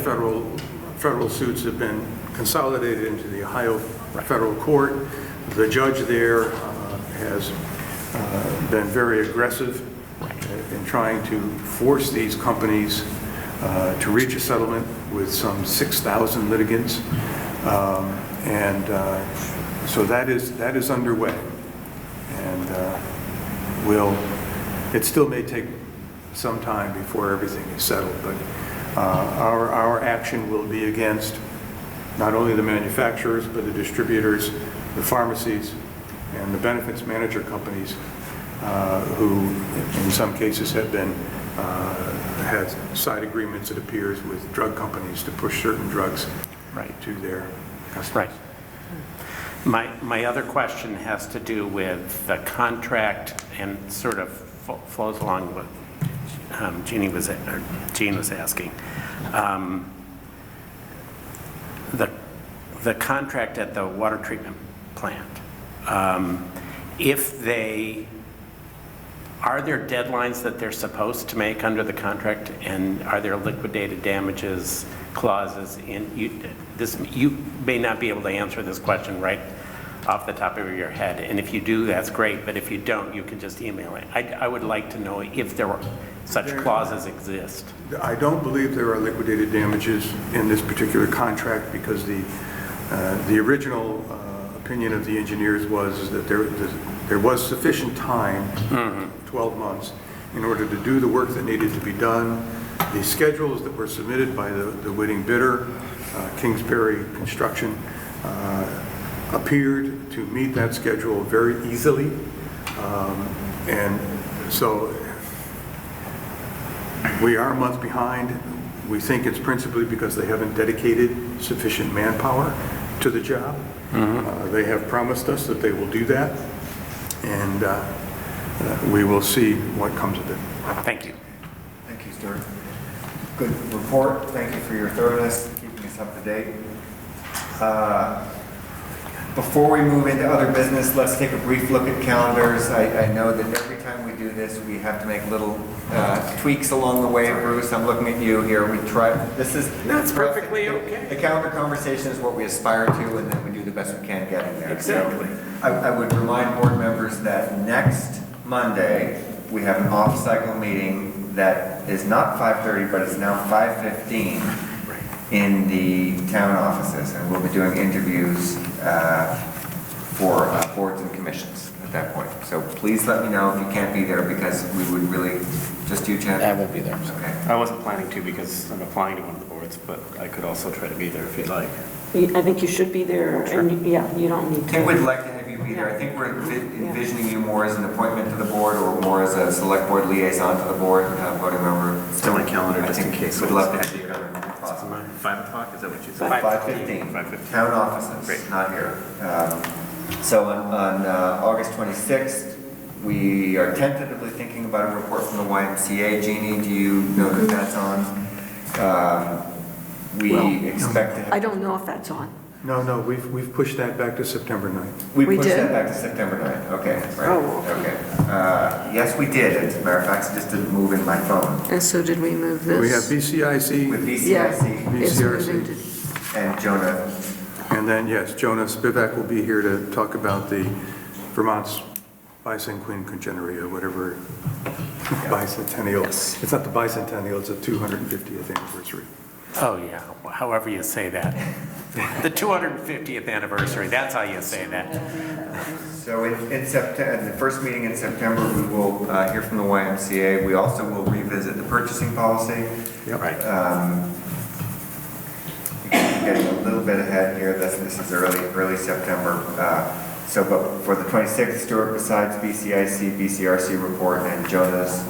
federal suits have been consolidated into the Ohio Federal Court. The judge there has been very aggressive in trying to force these companies to reach a settlement with some 6,000 litigants. So that is underway. And it still may take some time before everything is settled, but our action will be against not only the manufacturers, but the distributors, the pharmacies, and the benefits manager companies who, in some cases, have been had side agreements, it appears, with drug companies to push certain drugs to their customers. Right. My other question has to do with the contract and sort of flows along with Gene was asking. The contract at the water treatment plant. Are there deadlines that they're supposed to make under the contract, and are there liquidated damages clauses in you may not be able to answer this question right off the top of your head, and if you do, that's great, but if you don't, you can just email it. I would like to know if there were such clauses exist. I don't believe there are liquidated damages in this particular contract because the original opinion of the engineers was that there was sufficient time, 12 months, in order to do the work that needed to be done. The schedules that were submitted by the winning bidder, Kingsbury Construction, appeared to meet that schedule very easily. And so we are a month behind. We think it's principally because they haven't dedicated sufficient manpower to the job. They have promised us that they will do that, and we will see what comes of it. Thank you. Thank you, Stuart. Good report. Thank you for your thoroughness, keeping us up to date. Before we move into other business, let's take a brief look at calendars. I know that every time we do this, we have to make little tweaks along the way. Bruce, I'm looking at you here. We try, That's perfectly okay. The calendar conversation is what we aspire to, and then we do the best we can getting there. Exactly. So, I would remind board members that next Monday, we have an off-cycle meeting that is not 5:30, but it's now 5:15 in the town offices, and we'll be doing interviews for boards and commissions at that point. So please let me know if you can't be there, because we would really, just you, Chad? I won't be there. Okay. I wasn't planning to because I'm applying to one of the boards, but I could also try to be there if you'd like. I think you should be there, and yeah, you don't need to. I would like to have you be there. I think we're envisioning you more as an appointment to the board, or more as a select board liaison to the board, voting member. Still my calendar, just in case. We'd love to have you there. 5 o'clock, is that what you said? 5:15. 5:15. Town offices, Great. not here. So on August 26th, we are tentatively thinking about a report from the YMCA. Jeannie, do you know that that's on? We expect to have... I don't know if that's on. No, we've pushed that back to September 9th. We We pushed did? that back to September 9th, okay. Right. Oh, okay. Yes, we did, as a matter of fact, it just didn't move in my phone. And so did we move this? We have BCIC, With Yeah, BCIC it's moving to- BCRC, and Jonah. and then, yes, Jonas Spivak will be here to talk about the Vermont's bicentennial, or whatever, bicentennial. It's not the bicentennial, it's the 250th anniversary. Oh, yeah, however you say that. The 250th anniversary, that's how you say that. So in September, the first meeting in September, we will hear from the YMCA. We also will revisit the purchasing policy. Yep. Right. Getting a little bit ahead here. This is early September. But for the 26th, Stuart, besides BCIC, BCRC report, and Jonah's,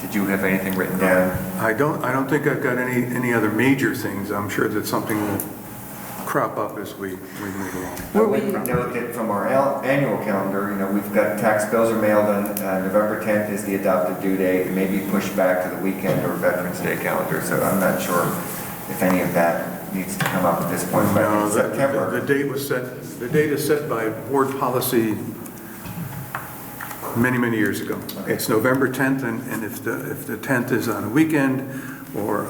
did you have anything written down? I don't think I've got any other major things. I'm sure that something will crop up as we move along. I would note that from our annual calendar, we've got tax bills are mailed on November 10th is the adopted due date, maybe pushed back to the weekend or Veterans Day calendar. So I'm not sure if any of that needs to come up at this point. But No, in September, the date was set. The date is set by board policy many years ago. Okay. It's November 10th, and if the 10th is on a weekend, or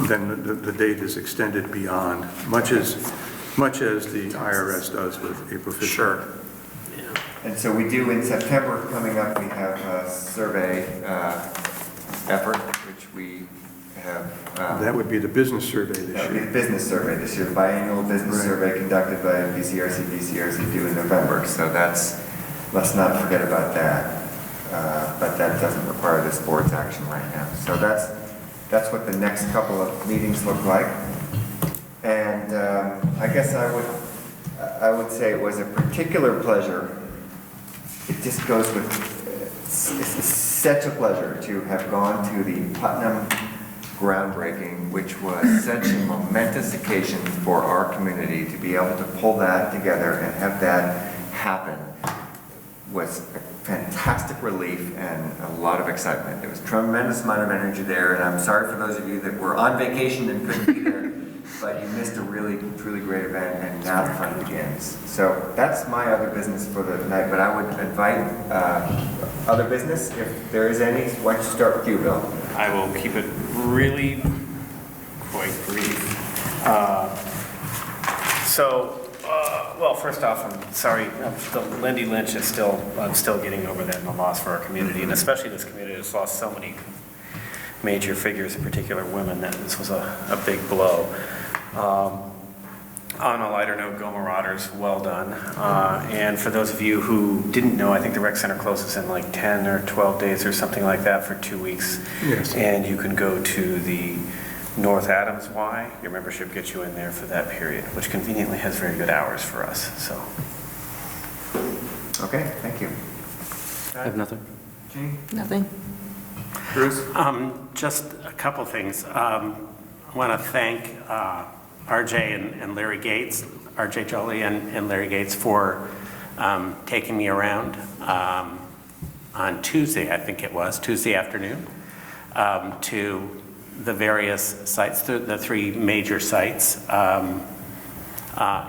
then the date is extended beyond, much as the IRS does with April 15th. Sure. and so we do in September coming up, we have a survey effort, which we have. That would be the business survey That this would be year. the business survey this year, biannual business Right. survey conducted by BCRC due in November. So let's not forget about that. But that doesn't require this board's action right now. So that's what the next couple of meetings look like. And I guess I would say it was a particular pleasure. It just goes with, it's such a pleasure to have gone to the Putnam groundbreaking, which was such a momentous occasion for our community. To be able to pull that together and have that happen was a fantastic relief and a lot of excitement. There was a tremendous amount of energy there, and I'm sorry for those of you that were on vacation and couldn't be there, but you missed a really, truly great event, and now the fun begins. So that's my other business for the night, but I would invite other business, if there is any. Why don't you start with you, Bill? I will keep it really quite brief. Well, first off, I'm sorry, Lindy Lynch I'm still getting over that and the loss for our community, and especially this community has lost so many major figures, in particular women, that this was a big blow. On a lighter note, Go Marauders, well done. And for those of you who didn't know, I think the rec center closes in like 10 or 12 days or something like that for 2 weeks. Yes. And you can go to the North Adams Y, your membership gets you in there for that period, which conveniently has very good hours for us, so. Okay, thank you. I have nothing. Jean? Nothing. Bruce? Just a couple things. I want to thank RJ and Larry Gates, RJ Jolie and Larry Gates for taking me around on Tuesday, I think it was, Tuesday afternoon, to the various sites, the three major sites.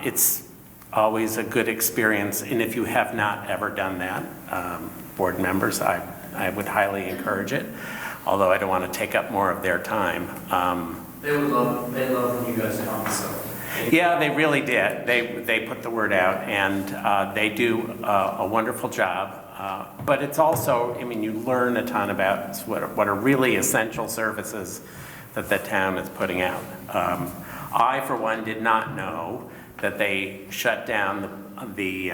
It's always a good experience, and if you have not ever done that, board members, I would highly encourage it, although I don't want to take up more of their time. They love when you guys come, so. Yeah, they really did. They put the word out, and they do a wonderful job. But it's also, I mean, you learn a ton about what are really essential services that the town is putting out. I, for one, did not know that they shut down the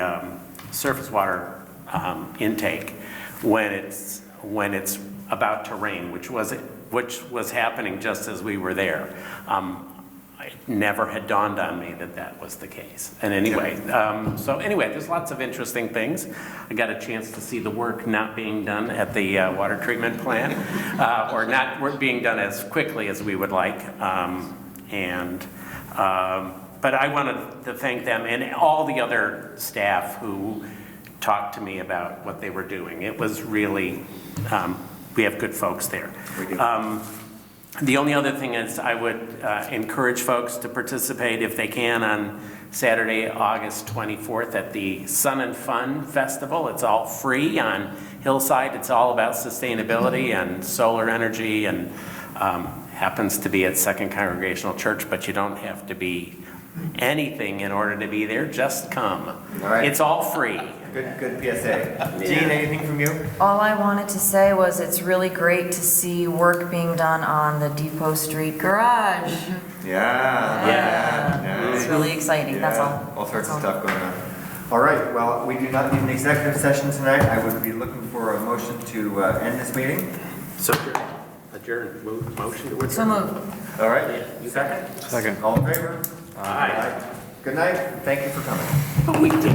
surface water intake when it's about to rain, which was happening just as we were there. It never had dawned on me that was the case. And anyway, there's lots of interesting things. I got a chance to see the work not being done at the water treatment plant, or not work being done as quickly as we would like. But I wanted to thank them and all the other staff who talked to me about what they were doing. It was really, we have good folks there. We do. The only other thing is I would encourage folks to participate if they can on Saturday, August 24th at the Sun and Fun Festival. It's all free on Hillside. It's all about sustainability and solar energy, and happens to be at Second Congregational Church, but you don't have to be anything in order to be there. Just come. All right. It's all free. Good PSA. Jean, anything from you? All I wanted to say was it's really great to see work being done on the Depot Street garage. Yeah. It's really exciting, that's all. All sorts of stuff going on. All right, well, we do not need an executive session tonight. I would be looking for a motion to end this meeting. So adjourn. Motion to adjourn. So moved. All right, second? Second. All in favor? Aye. Good night, thank you for coming. But we did.